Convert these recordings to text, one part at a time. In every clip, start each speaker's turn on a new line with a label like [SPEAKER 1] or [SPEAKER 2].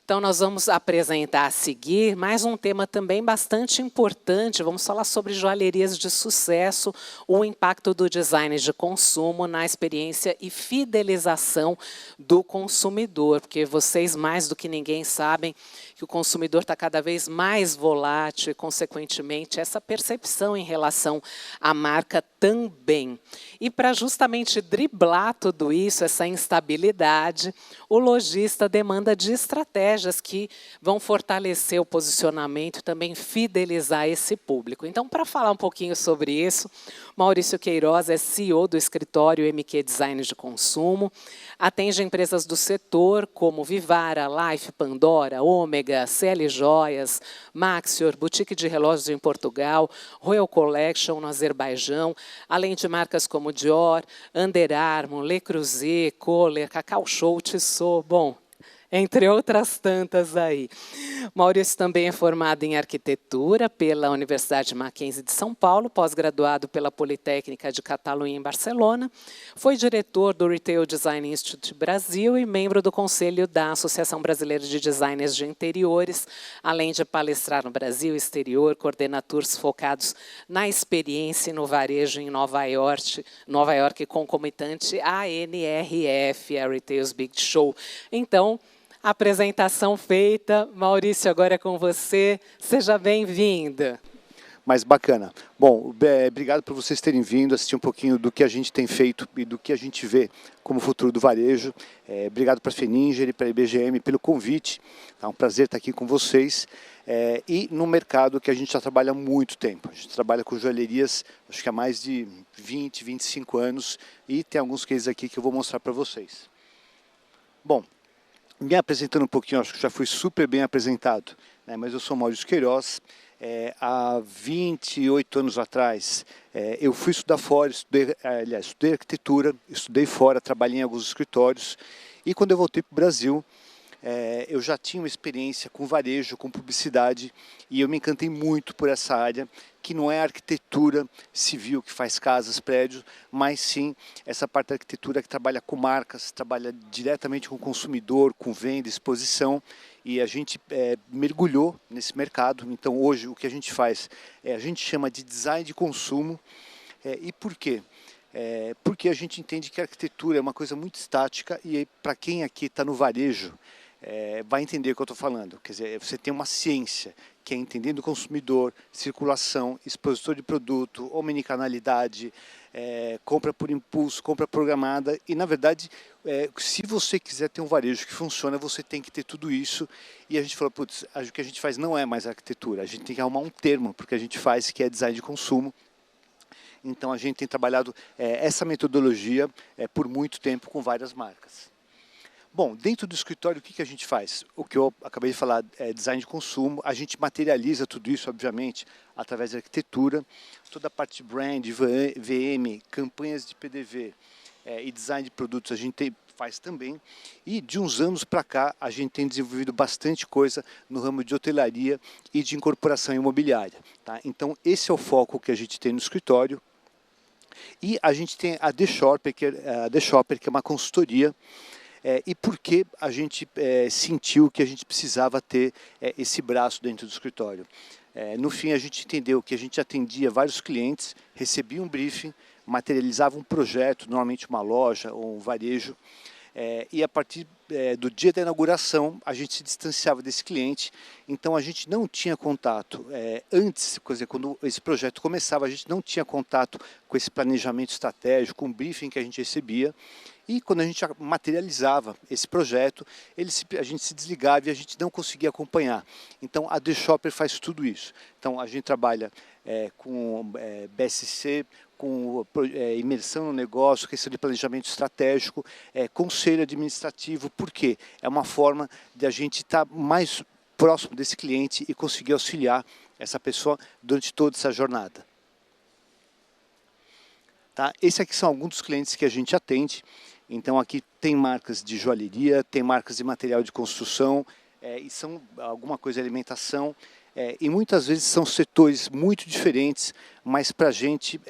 [SPEAKER 1] Então, nós vamos apresentar a seguir mais um tema também bastante importante. Vamos falar sobre joalherias de sucesso, o impacto do design de consumo na experiência e fidelização do consumidor, porque vocês, mais do que ninguém, sabem que o consumidor está cada vez mais volátil e, consequentemente, essa percepção em relação à marca também. E para justamente driblar tudo isso, essa instabilidade, o lojista demanda de estratégias que vão fortalecer o posicionamento e também fidelizar esse público. Então, para falar um pouquinho sobre isso, Maurício Queiroz é CEO do escritório MQ Design de Consumo, atende empresas do setor como Vivara, Life, Pandora, Ômega, CL Joias, Maxior, Boutique de Relógios em Portugal, Royal Collection no Azerbaijão, além de marcas como Dior, Under Armour, Le Creuset, Kohler, Cacau Show, Tissot, bom, entre outras tantas aí. Maurício também é formado em arquitetura pela Universidade Mackenzie de São Paulo, pós-graduado pela Politécnica de Catalunha em Barcelona, foi diretor do Retail Design Institute Brasil e membro do Conselho da Associação Brasileira de Designers de Interiores, além de palestrar no Brasil e exterior, coordena tours focados na experiência e no varejo em Nova York concomitante à NRF, a Retail's Big Show. Então, apresentação feita. Maurício, agora é com você. Seja bem-vindo.
[SPEAKER 2] Mais bacana. Bom, obrigado por vocês terem vindo, assistir um pouquinho do que a gente tem feito e do que a gente vê como futuro do varejo. Obrigado para a Feninger e para a IBGM pelo convite. É um prazer estar aqui com vocês. E no mercado que a gente já trabalha há muito tempo. A gente trabalha com joalherias, acho que há mais de 20, 25 anos. E tem alguns cases aqui que eu vou mostrar para vocês. Bom, me apresentando um pouquinho, acho que já fui super bem apresentado, né? Mas eu sou Maurício Queiroz. Há 28 anos atrás, eu fui estudar fora, estudei arquitetura, estudei fora, trabalhei em alguns escritórios. E quando eu voltei para o Brasil, eu já tinha uma experiência com varejo, com publicidade, e eu me encantei muito por essa área, que não é a arquitetura civil que faz casas, prédios, mas sim essa parte da arquitetura que trabalha com marcas, trabalha diretamente com o consumidor, com venda, exposição, e a gente mergulhou nesse mercado. Então hoje o que a gente faz, a gente chama de design de consumo. E por quê? Porque a gente entende que a arquitetura é uma coisa muito estática, e para quem aqui está no varejo, vai entender o que eu estou falando. Quer dizer, você tem uma ciência, que é entendendo o consumidor, circulação, expositor de produto, omnicanalidade, compra por impulso, compra programada. E, na verdade, se você quiser ter um varejo que funciona, você tem que ter tudo isso. E a gente falou, putz, o que a gente faz não é mais arquitetura. A gente tem que arrumar um termo porque a gente faz, que é design de consumo. Então, a gente tem trabalhado essa metodologia por muito tempo com várias marcas. Bom, dentro do escritório, o que a gente faz? O que eu acabei de falar é design de consumo. A gente materializa tudo isso, obviamente, através da arquitetura. Toda a parte de brand, VM, campanhas de PDV e design de produtos a gente faz também. E de uns anos para cá, a gente tem desenvolvido bastante coisa no ramo de hotelaria e de incorporação imobiliária. Tá? Então, esse é o foco que a gente tem no escritório. E a gente tem a The Shopper, que é uma consultoria. E por que a gente sentiu que a gente precisava ter esse braço dentro do escritório? No fim, a gente entendeu que a gente atendia vários clientes, recebia um briefing, materializava um projeto, normalmente uma loja ou um varejo, e a partir do dia da inauguração, a gente se distanciava desse cliente. Então, a gente não tinha contato. Antes, quer dizer, quando esse projeto começava, a gente não tinha contato com esse planejamento estratégico, com o briefing que a gente recebia. E quando a gente materializava esse projeto, a gente se desligava e a gente não conseguia acompanhar. Então, a The Shopper faz tudo isso. Então, a gente trabalha com BSC, com imersão no negócio, questão de planejamento estratégico, conselho administrativo. Por quê? É uma forma de a gente estar mais próximo desse cliente e conseguir auxiliar essa pessoa durante toda essa jornada. Tá? Esses aqui são alguns dos clientes que a gente atende. Então aqui tem marcas de joalheria, tem marcas de material de construção, e são alguma coisa de alimentação, e muitas vezes são setores muito diferentes, mas para a gente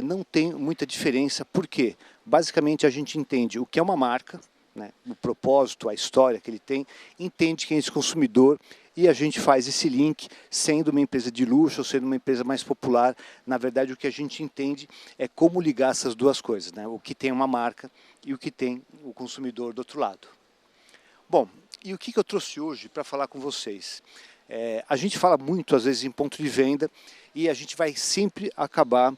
[SPEAKER 2] não tem muita diferença. Por quê? Basicamente a gente entende o que é uma marca, né, o propósito, a história que ele tem, entende quem é esse consumidor e a gente faz esse link, sendo uma empresa de luxo ou sendo uma empresa mais popular. Na verdade, o que a gente entende é como ligar essas duas coisas, né, o que tem uma marca e o que tem o consumidor do outro lado. Bom, e o que eu trouxe hoje para falar com vocês? A gente fala muito, às vezes, em ponto de venda e a gente vai sempre acabar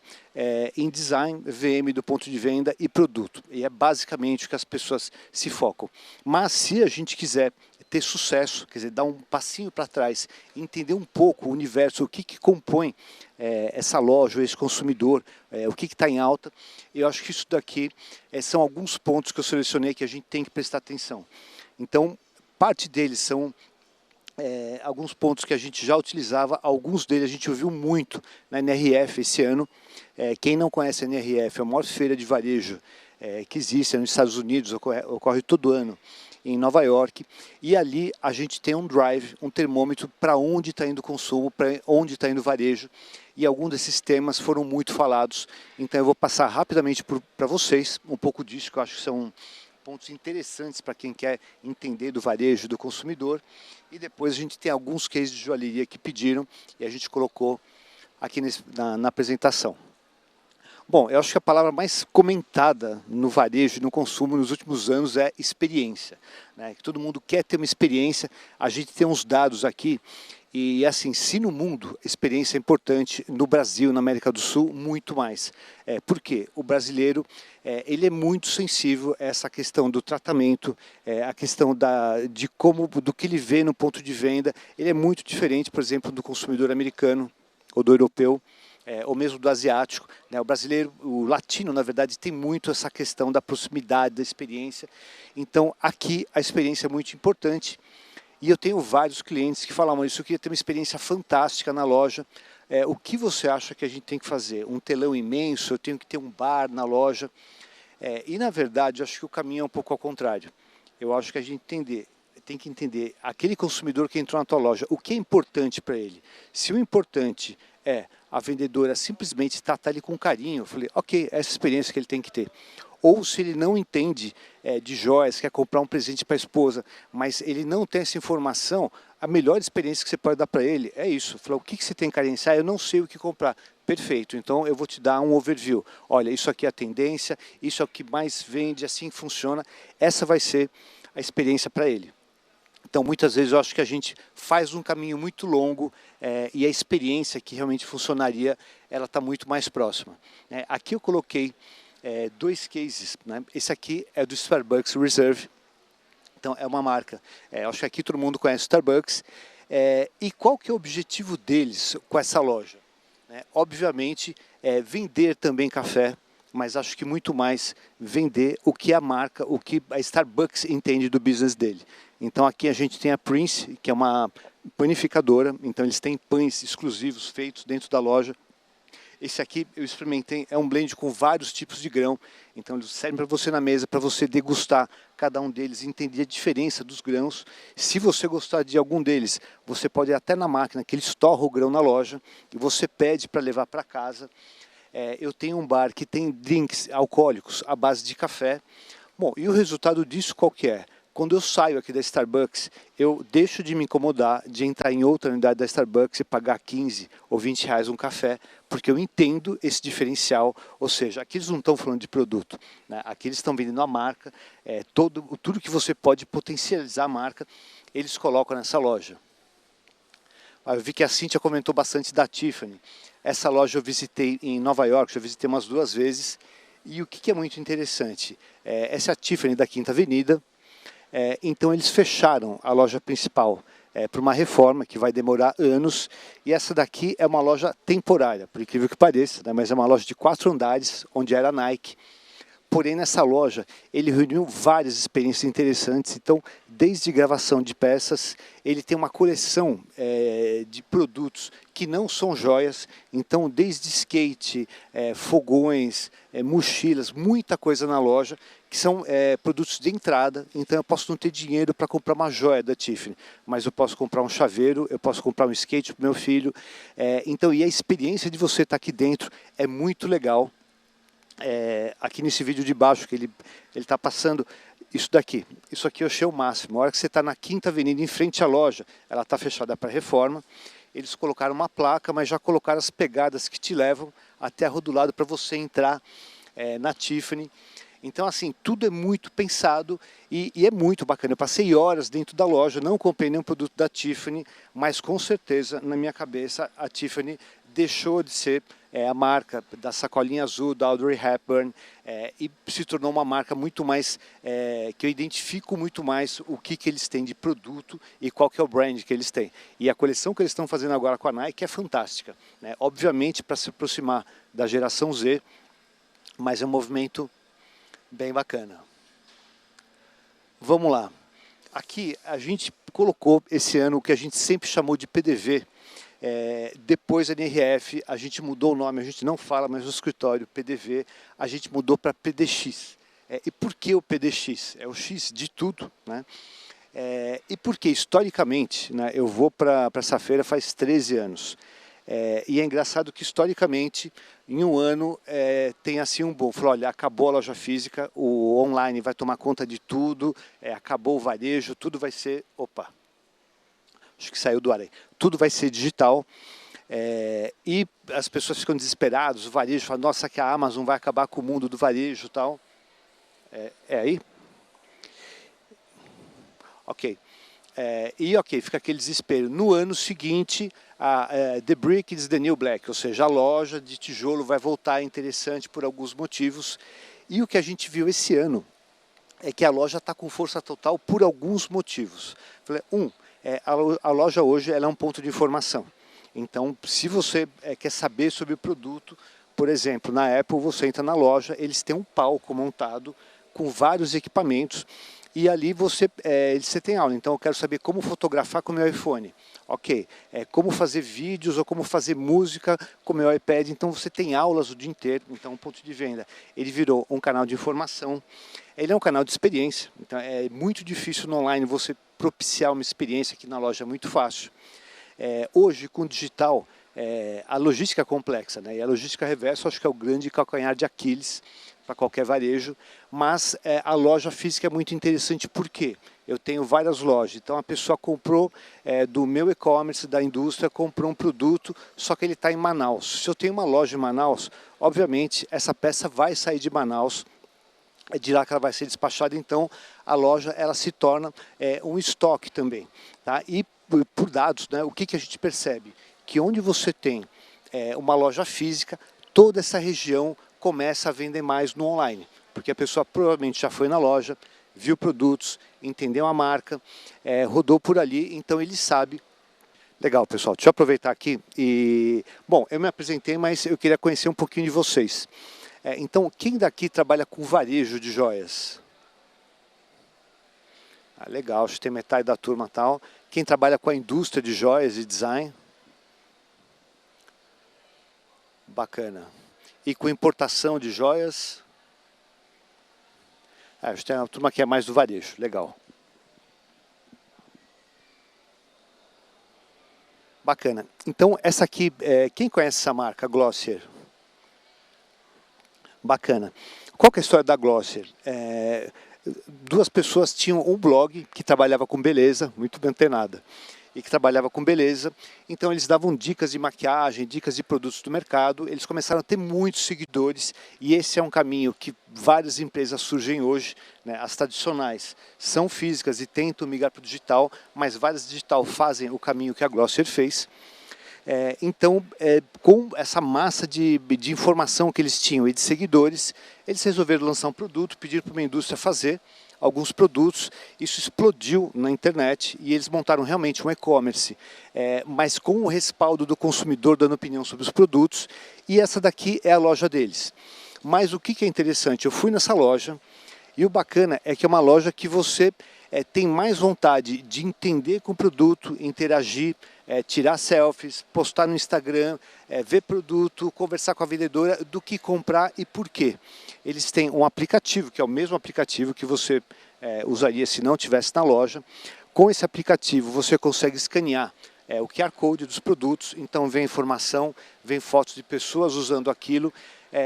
[SPEAKER 2] em design, VM do ponto de venda e produto. E é basicamente o que as pessoas se focam. Mas se a gente quiser ter sucesso, quer dizer, dar um passinho para trás, entender um pouco o universo, o que compõe essa loja, esse consumidor, o que está em alta, eu acho que isso daqui são alguns pontos que eu selecionei que a gente tem que prestar atenção. Então, parte deles são alguns pontos que a gente já utilizava, alguns deles a gente ouviu muito na NRF esse ano. Quem não conhece a NRF, é a maior feira de varejo que existe nos Estados Unidos, ocorre todo ano em Nova York, e ali a gente tem um drive, um termômetro para onde está indo o consumo, para onde está indo o varejo, e alguns desses temas foram muito falados, então eu vou passar rapidamente para vocês um pouco disso, que eu acho que são pontos interessantes para quem quer entender do varejo, do consumidor, e depois a gente tem alguns cases de joalheria que pediram, e a gente colocou aqui na apresentação. Bom, eu acho que a palavra mais comentada no varejo e no consumo nos últimos anos é experiência, né? Todo mundo quer ter uma experiência, a gente tem uns dados aqui, e assim, se no mundo a experiência é importante, no Brasil, na América do Sul, muito mais. Por quê? O brasileiro ele é muito sensível a essa questão do tratamento, a questão do que ele vê no ponto de venda. Ele é muito diferente, por exemplo, do consumidor americano ou do europeu, ou mesmo do asiático, né? O brasileiro, o latino, na verdade, tem muito essa questão da proximidade, da experiência. Então, aqui a experiência é muito importante. E eu tenho vários clientes que falavam isso, eu queria ter uma experiência fantástica na loja. O que você acha que a gente tem que fazer? Um telão imenso, eu tenho que ter um bar na loja? E, na verdade, eu acho que o caminho é um pouco ao contrário. Eu acho que a gente tem que entender aquele consumidor que entrou na tua loja, o que é importante para ele. Se o importante é a vendedora simplesmente tratar ele com carinho, eu falei, ok, essa experiência que ele tem que ter. Ou se ele não entende de joias, quer comprar um presente para a esposa, mas ele não tem essa informação, a melhor experiência que você pode dar para ele é isso. Falar, o que você tem carência? Eu não sei o que comprar. Perfeito, então eu vou te dar um overview. Olha, isso aqui é a tendência, isso é o que mais vende, assim funciona. Essa vai ser a experiência para ele. Então, muitas vezes eu acho que a gente faz um caminho muito longo e a experiência que realmente funcionaria, ela está muito mais próxima. Aqui eu coloquei dois cases, né? Esse aqui é do Starbucks Reserve, então é uma marca. Acho que aqui todo mundo conhece o Starbucks. E qual que é o objetivo deles com essa loja? Obviamente, vender também café, mas acho que muito mais vender o que a marca, o que a Starbucks entende do business dele. Então aqui a gente tem a Prince, que é uma panificadora, então eles têm pães exclusivos feitos dentro da loja. Esse aqui eu experimentei, é um blend com vários tipos de grão, então eles servem para você na mesa, para você degustar cada um deles, entender a diferença dos grãos. Se você gostar de algum deles, você pode ir até na máquina, que eles torram o grão na loja, e você pede para levar para casa. Eu tenho um bar que tem drinks alcoólicos à base de café. Bom, e o resultado disso qual que é? Quando eu saio aqui da Starbucks, eu deixo de me incomodar de entrar em outra unidade da Starbucks e pagar 15 ou 20 reais um café, porque eu entendo esse diferencial, ou seja, aqui eles não estão falando de produto, né? Aqui eles estão vendendo a marca, tudo que você pode potencializar a marca, eles colocam nessa loja. Eu vi que a Cíntia comentou bastante da Tiffany. Essa loja eu visitei em Nova York, já visitei umas 2 vezes, e o que é muito interessante? Essa é a Tiffany da Quinta Avenida. Então eles fecharam a loja principal para uma reforma que vai demorar anos, e essa daqui é uma loja temporária, por incrível que pareça, né? Mas é uma loja de 4 andares, onde era a Nike. Porém, nessa loja, ele reuniu várias experiências interessantes. Então, desde gravação de peças, ele tem uma coleção de produtos que não são joias. Então, desde skate, fogões, mochilas, muita coisa na loja, que são produtos de entrada. Então, eu posso não ter dinheiro para comprar uma joia da Tiffany, mas eu posso comprar um chaveiro, eu posso comprar um skate para o meu filho. Então, e a experiência de você estar aqui dentro é muito legal. aqui nesse vídeo de baixo que ele está passando, isso daqui. Isso aqui eu achei o máximo. A hora que você está na Quinta Avenida, em frente à loja, ela está fechada para reforma. Eles colocaram uma placa, mas já colocaram as pegadas que te levam até a rua do lado para você entrar na Tiffany. Então, assim, tudo é muito pensado e é muito bacana. Eu passei horas dentro da loja, não comprei nenhum produto da Tiffany, mas com certeza, na minha cabeça, a Tiffany deixou de ser a marca da sacolinha azul, da Audrey Hepburn, e se tornou uma marca muito mais, que eu identifico muito mais o que eles têm de produto e qual que é o brand que eles têm. E a coleção que eles estão fazendo agora com a Nike é fantástica, né? Obviamente para se aproximar da geração Z, mas é um movimento bem bacana. Vamos lá. Aqui a gente colocou esse ano o que a gente sempre chamou de PDV. Depois da NRF, a gente mudou o nome, a gente não fala mais no escritório PDV, a gente mudou para PDX. E por que o PDX? É o X de tudo, né? E porque, historicamente, né, eu vou para essa feira faz 13 anos. E é engraçado que, historicamente, em um ano, tem assim um boom. Falou, olha, acabou a loja física, o online vai tomar conta de tudo, acabou o varejo, tudo vai ser... Opa! Acho que saiu do ar aí. Tudo vai ser digital. E as pessoas ficam desesperadas, o varejo fala, nossa, que a Amazon vai acabar com o mundo do varejo e tal. Aí? Ok. Fica aquele desespero. No ano seguinte, The Brick is the New Black, ou seja, a loja de tijolo vai voltar interessante por alguns motivos. E o que a gente viu esse ano é que a loja está com força total por alguns motivos. A loja hoje ela é um ponto de informação. Então, se você quer saber sobre o produto, por exemplo, na Apple, você entra na loja, eles têm um palco montado com vários equipamentos e ali você tem aula. Então, eu quero saber como fotografar com o meu iPhone. Ok, como fazer vídeos ou como fazer música com o meu iPad. Então, você tem aulas o dia inteiro. Então, um ponto de venda. Ele virou um canal de informação. Ele é um canal de experiência. Então, é muito difícil no online você propiciar uma experiência, aqui na loja é muito fácil. Hoje, com o digital, a logística é complexa, né? E a logística reversa, acho que é o grande calcanhar de Aquiles para qualquer varejo, mas a loja física é muito interessante, porque eu tenho várias lojas, então a pessoa comprou do meu e-commerce, da indústria, comprou um produto, só que ele está em Manaus. Se eu tenho uma loja em Manaus, obviamente essa peça vai sair de Manaus, de lá que ela vai ser despachada, então a loja ela se torna um estoque também. Tá? E por dados, né, o que a gente percebe? Que onde você tem uma loja física, toda essa região começa a vender mais no online, porque a pessoa provavelmente já foi na loja, viu produtos, entendeu a marca, rodou por ali, então ele sabe. Legal, pessoal, deixa eu aproveitar aqui e... Bom, eu me apresentei, mas eu queria conhecer um pouquinho de vocês. Então, quem daqui trabalha com varejo de joias? Legal, acho que tem metade da turma tal. Quem trabalha com a indústria de joias e design? Bacana. E com importação de joias? Acho que tem uma turma que é mais do varejo. Legal. Bacana. Então, essa aqui, quem conhece essa marca, Glossier? Bacana. Qual que é a história da Glossier? Duas pessoas tinham um blog que trabalhava com beleza, muito bem antenada, e que trabalhava com beleza, então eles davam dicas de maquiagem, dicas de produtos do mercado, eles começaram a ter muitos seguidores, e esse é um caminho que várias empresas surgem hoje, né? As tradicionais são físicas e tentam migrar para o digital, mas várias digital fazem o caminho que a Glossier fez. Então, com essa massa de informação que eles tinham e de seguidores, eles resolveram lançar um produto, pedir para uma indústria fazer alguns produtos, isso explodiu na internet e eles montaram realmente um e-commerce, mas com o respaldo do consumidor dando opinião sobre os produtos, e essa daqui é a loja deles. Mas o que é interessante, eu fui nessa loja e o bacana é que é uma loja que você tem mais vontade de entender com o produto, interagir, tirar selfies, postar no Instagram, ver produto, conversar com a vendedora, do que comprar e por quê. Eles têm um aplicativo, que é o mesmo aplicativo que você usaria se não tivesse na loja. Com esse aplicativo você consegue escanear o QR Code dos produtos, então vem informação, vem fotos de pessoas usando aquilo.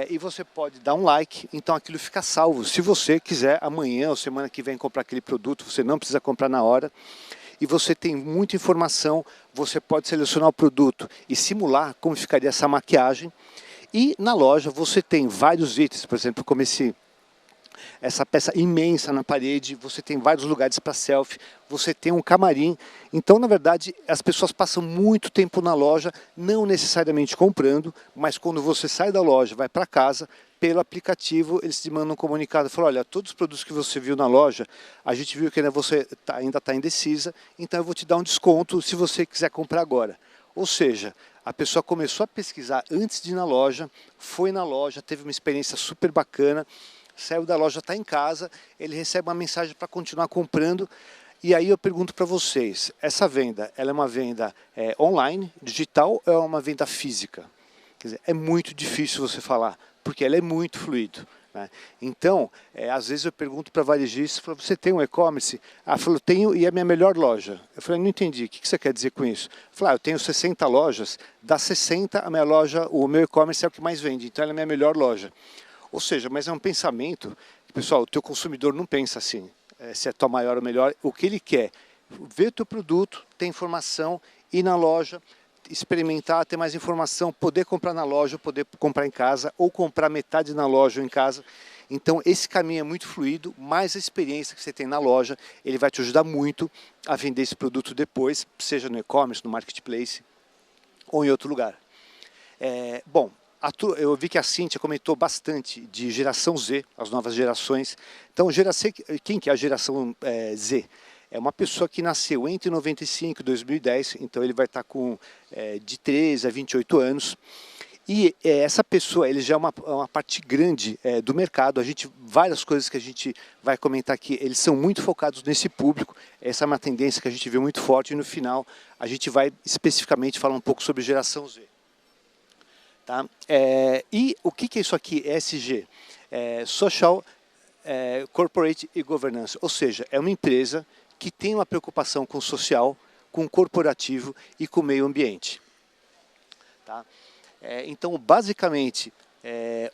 [SPEAKER 2] e você pode dar um like, então aquilo fica salvo. Se você quiser amanhã ou semana que vem comprar aquele produto, você não precisa comprar na hora. E você tem muita informação, você pode selecionar o produto e simular como ficaria essa maquiagem. E na loja você tem vários itens, por exemplo, como essa peça imensa na parede, você tem vários lugares para selfie, você tem um camarim. Então, na verdade, as pessoas passam muito tempo na loja, não necessariamente comprando, mas quando você sai da loja, vai para casa, pelo aplicativo, eles te mandam um comunicado, falam, olha, todos os produtos que você viu na loja, a gente viu que ainda você ainda está indecisa, então eu vou te dar um desconto se você quiser comprar agora. Ou seja, a pessoa começou a pesquisar antes de ir na loja, foi na loja, teve uma experiência super bacana, saiu da loja, está em casa, ele recebe uma mensagem para continuar comprando. E aí eu pergunto para vocês, essa venda, ela é uma venda online, digital, ou é uma venda física? Quer dizer, é muito difícil você falar, porque ela é muito fluido, né? Então, às vezes eu pergunto para varejistas, você tem um e-commerce? Ah, falou, tenho, e é a minha melhor loja. Eu falei, não entendi, o que você quer dizer com isso? Eu falei, eu tenho 60 lojas, das 60, a minha loja, o meu e-commerce é o que mais vende, então ela é a minha melhor loja. Ou seja, mas é um pensamento, pessoal, o teu consumidor não pensa assim, se é tua maior ou melhor, o que ele quer, ver o teu produto, ter informação, ir na loja, experimentar, ter mais informação, poder comprar na loja, poder comprar em casa, ou comprar metade na loja ou em casa. Então esse caminho é muito fluido, mais a experiência que você tem na loja, ele vai te ajudar muito a vender esse produto depois, seja no e-commerce, no marketplace, ou em outro lugar. Bom, eu vi que a Cíntia comentou bastante de geração Z, as novas gerações. Então, quem que é a geração Z? É uma pessoa que nasceu entre 95 e 2010, então ele vai estar com de 13 a 28 anos. E essa pessoa, ele já é uma parte grande do mercado. Várias coisas que a gente vai comentar aqui, eles são muito focados nesse público. Essa é uma tendência que a gente vê muito forte e no final a gente vai especificamente falar um pouco sobre geração Z. Tá? E o que é isso aqui, ESG? Social, Corporate e Governance, ou seja, é uma empresa que tem uma preocupação com o social, com o corporativo e com o meio ambiente. Tá? Então, basicamente,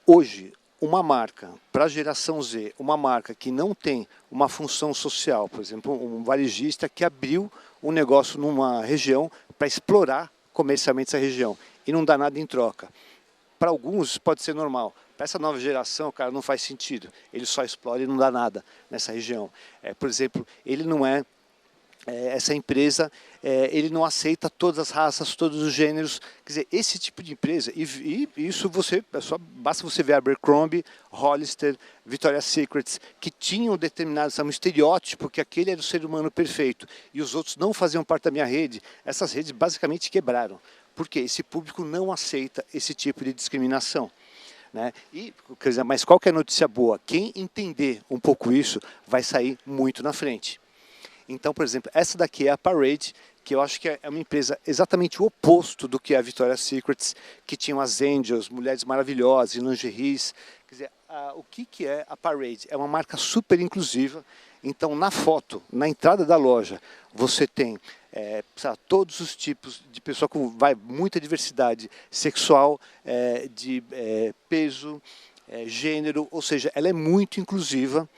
[SPEAKER 2] hoje, uma marca, para a geração Z, uma marca que não tem uma função social, por exemplo, um varejista que abriu um negócio numa região para explorar comercialmente essa região e não dá nada em troca. Para alguns pode ser normal, para essa nova geração, cara, não faz sentido, ele só explora e não dá nada nessa região. Por exemplo, ele não essa empresa, ele não aceita todas as raças, todos os gêneros. Quer dizer, esse tipo de empresa, e isso basta você ver a Abercrombie, Hollister, Victoria's Secret, que tinham determinado um estereótipo que aquele era o ser humano perfeito, e os outros não faziam parte da minha rede. Essas redes basicamente quebraram, porque esse público não aceita esse tipo de discriminação. Né? Quer dizer, mas qual que é a notícia boa? Quem entender um pouco isso vai sair muito na frente. Então, por exemplo, essa daqui é a Parade, que eu acho que é uma empresa exatamente o oposto do que é a Victoria's Secret, que tinham as Angels, mulheres maravilhosas, lingeries. Quer dizer, o que é a Parade? É uma marca super inclusiva. Então, na foto, na entrada da loja, você tem todos os tipos de pessoa com muita diversidade sexual, de peso, gênero, ou seja, ela é muito inclusiva.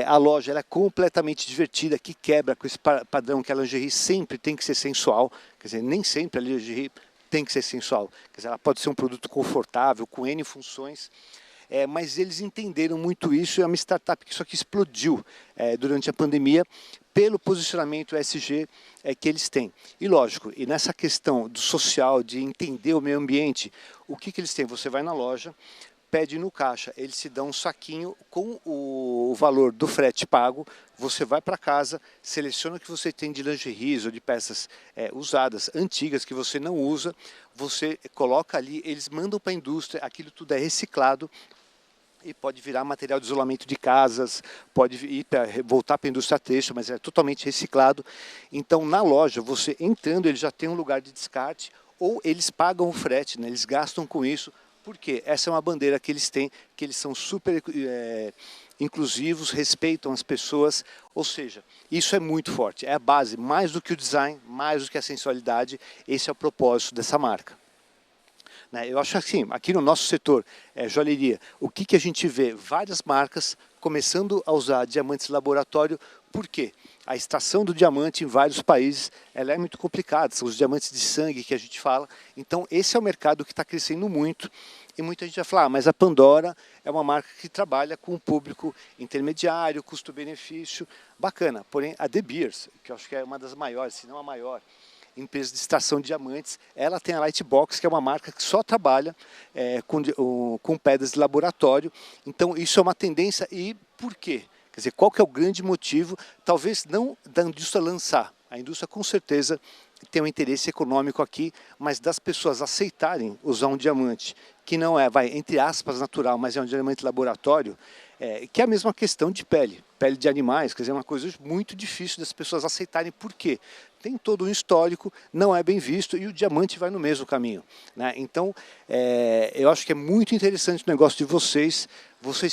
[SPEAKER 2] A loja ela é completamente divertida, que quebra com esse padrão que a lingerie sempre tem que ser sensual. Quer dizer, nem sempre a lingerie tem que ser sensual. Quer dizer, ela pode ser um produto confortável, com N funções. Mas eles entenderam muito isso, é uma startup que isso aqui explodiu durante a pandemia, pelo posicionamento ESG que eles têm. E lógico, e nessa questão do social, de entender o meio ambiente, o que eles têm? Você vai na loja, pede no caixa, eles te dão um saquinho com o valor do frete pago, você vai para casa, seleciona o que você tem de lingeries ou de peças usadas, antigas, que você não usa, você coloca ali, eles mandam para a indústria, aquilo tudo é reciclado, e pode virar material de isolamento de casas, pode voltar para a indústria têxtil, mas é totalmente reciclado. Então, na loja, você entrando, ele já tem um lugar de descarte, ou eles pagam o frete, né? Eles gastam com isso, porque essa é uma bandeira que eles têm, que eles são super inclusivos, respeitam as pessoas, ou seja, isso é muito forte, é a base, mais do que o design, mais do que a sensualidade, esse é o propósito dessa marca. né? Eu acho assim, aqui no nosso setor, joalheria, o que a gente vê? Várias marcas começando a usar diamantes de laboratório. Por quê? A extração do diamante em vários países ela é muito complicada, são os diamantes de sangue que a gente fala. Então esse é o mercado que está crescendo muito. E muita gente vai falar, mas a Pandora é uma marca que trabalha com um público intermediário, custo-benefício, bacana. Porém, a De Beers, que eu acho que é uma das maiores, se não a maior, empresa de extração de diamantes, ela tem a Lightbox, que é uma marca que só trabalha com pedras de laboratório. Então, isso é uma tendência. E por quê? Quer dizer, qual que é o grande motivo? Talvez não da indústria lançar. A indústria, com certeza, tem um interesse econômico aqui, mas das pessoas aceitarem usar um diamante que não é, entre aspas, natural, mas é um diamante de laboratório, que é a mesma questão de pele de animais, quer dizer, é uma coisa muito difícil das pessoas aceitarem. Por quê? Tem todo um histórico, não é bem visto e o diamante vai no mesmo caminho, né? Então, eu acho que é muito interessante o negócio de vocês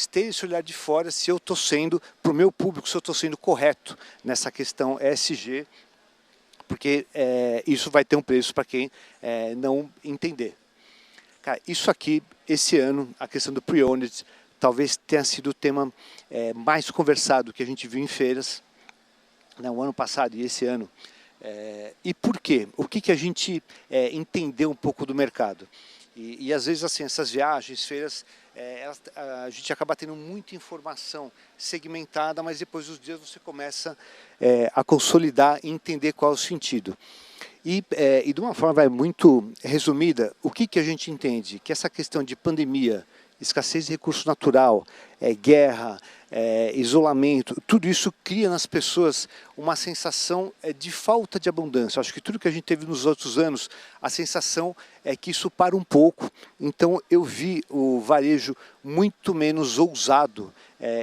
[SPEAKER 2] terem esse olhar de fora, se eu estou sendo, para o meu público, se eu estou sendo correto nessa questão ESG, porque isso vai ter um preço para quem não entender. Cara, isso aqui, esse ano, a questão do Pre-Owned, talvez tenha sido o tema mais conversado que a gente viu em feiras, né, o ano passado e esse ano. E por quê? O que a gente entendeu um pouco do mercado? E às vezes assim, essas viagens, feiras, a gente acaba tendo muita informação segmentada, mas depois dos dias você começa a consolidar e entender qual é o sentido. E de uma forma muito resumida, o que a gente entende? Que essa questão de pandemia, escassez de recurso natural, guerra, isolamento, tudo isso cria nas pessoas uma sensação de falta de abundância. Acho que tudo que a gente teve nos outros anos, a sensação é que isso para um pouco. Então eu vi o varejo muito menos ousado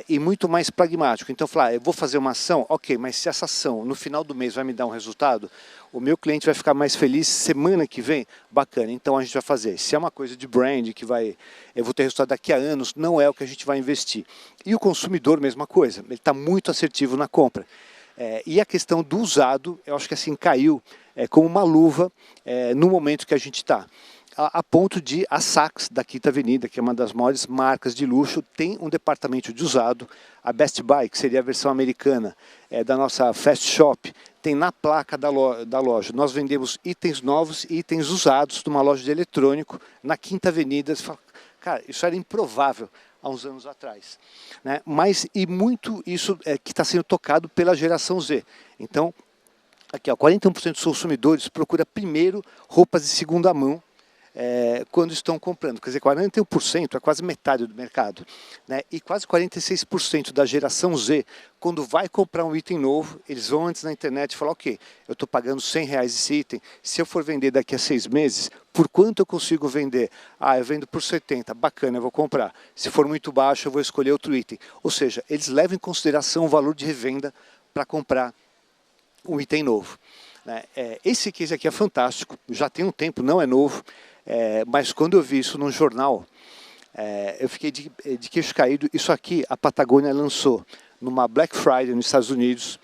[SPEAKER 2] e muito mais pragmático. Então falar, eu vou fazer uma ação, ok, mas se essa ação no final do mês vai me dar um resultado, o meu cliente vai ficar mais feliz semana que vem, bacana, então a gente vai fazer. Se é uma coisa de brand que eu vou ter resultado daqui a anos, não é o que a gente vai investir. E o consumidor, mesma coisa, ele está muito assertivo na compra. E a questão do usado, eu acho que assim caiu como uma luva no momento que a gente está. A ponto de a Saks, da Quinta Avenida, que é uma das maiores marcas de luxo, tem um departamento de usado. A Best Buy, que seria a versão americana da nossa Fast Shop, tem na placa da loja. Nós vendemos itens novos e itens usados numa loja de eletrônico na Quinta Avenida. Você fala, cara, isso era improvável há uns anos atrás, né? Mas e muito isso que está sendo tocado pela geração Z. Então, aqui, ó, 41% dos consumidores procura primeiro roupas de segunda mão quando estão comprando. Quer dizer, 41% é quase metade do mercado, né? E quase 46% da geração Z, quando vai comprar um item novo, eles vão antes na internet e falam, ok, eu estou pagando R$100 esse item, se eu for vender daqui a 6 meses, por quanto eu consigo vender? Ah, eu vendo por 70, bacana, eu vou comprar. Se for muito baixo, eu vou escolher outro item. Ou seja, eles levam em consideração o valor de revenda para comprar um item novo, né? Esse case aqui é fantástico, já tem um tempo, não é novo, mas quando eu vi isso num jornal, eu fiquei de queixo caído. Isso aqui a Patagônia lançou numa Black Friday nos Estados Unidos,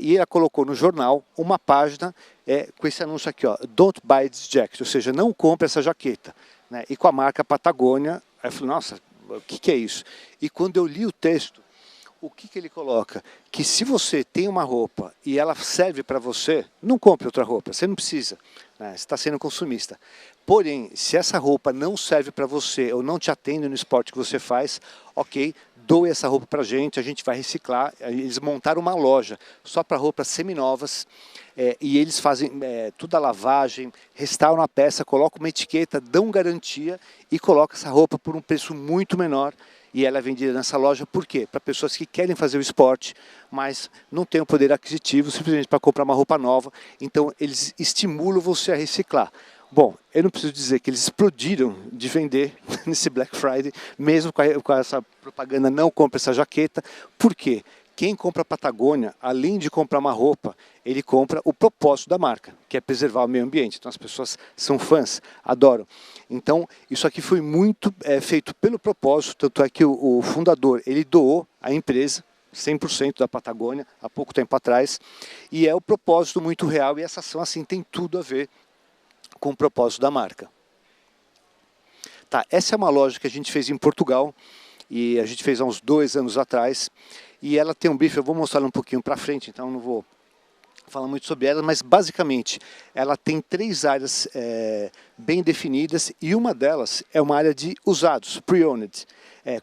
[SPEAKER 2] e ela colocou no jornal uma página com esse anúncio aqui, ó, Don't buy this jacket, ou seja, não compre essa jaqueta, né? E com a marca Patagônia. Aí eu falei, nossa, o que é isso? E quando eu li o texto, o que ele coloca? Que se você tem uma roupa e ela serve para você, não compre outra roupa, você não precisa, né? Você está sendo consumista. Porém, se essa roupa não serve para você ou não te atende no esporte que você faz, ok, doe essa roupa para a gente vai reciclar. Eles montaram uma loja só para roupas seminovas, e eles fazem toda a lavagem, restauram a peça, colocam uma etiqueta, dão garantia e colocam essa roupa por um preço muito menor. E ela é vendida nessa loja, por quê? Para pessoas que querem fazer o esporte, mas não têm o poder aquisitivo, simplesmente para comprar uma roupa nova. Então, eles estimulam você a reciclar. Bom, eu não preciso dizer que eles explodiram de vender nesse Black Friday, mesmo com essa propaganda, não compra essa jaqueta. Por quê? Quem compra a Patagônia, além de comprar uma roupa, ele compra o propósito da marca, que é preservar o meio ambiente. Então as pessoas são fãs, adoram. Então isso aqui foi muito feito pelo propósito, tanto é que o fundador, ele doou a empresa, 100% da Patagônia, há pouco tempo atrás, e é o propósito muito real, e essa ação assim tem tudo a ver com o propósito da marca. Tá, essa é uma loja que a gente fez em Portugal, e a gente fez há uns 2 anos atrás, e ela tem um brief, eu vou mostrar ela um pouquinho para frente, então não vou falar muito sobre ela, mas basicamente ela tem 3 áreas bem definidas, e uma delas é uma área de usados, pre-owned.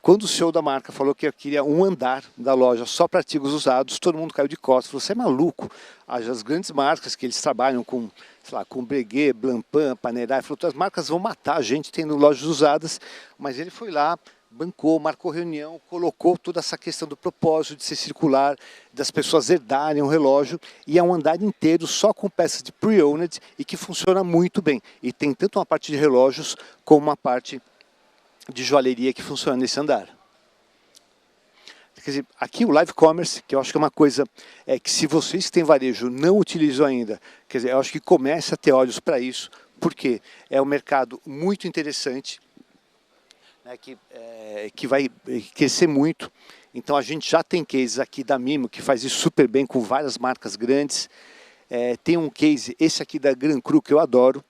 [SPEAKER 2] Quando o CEO da marca falou que eu queria um andar da loja só para artigos usados, todo mundo caiu de costas, falou, você é maluco? As grandes marcas que eles trabalham com, sei lá, com Breguet, Blancpain, Panerai, falou, as marcas vão matar a gente tendo lojas usadas, mas ele foi lá, bancou, marcou reunião, colocou toda essa questão do propósito de ser circular, das pessoas herdarem um relógio, e é um andar inteiro só com peças de pre-owned e que funciona muito bem. E tem tanto uma parte de relógios como uma parte de joalheria que funciona nesse andar. Quer dizer, aqui o live commerce, que eu acho que é uma coisa que se vocês que têm varejo não utilizam ainda, quer dizer, eu acho que comece a ter olhos para isso, porque é um mercado muito interessante, né, que vai crescer muito. Então a gente já tem cases aqui da Mimo que faz isso super bem com várias marcas grandes. Tem um case, esse aqui da Gran Cru, que eu adoro.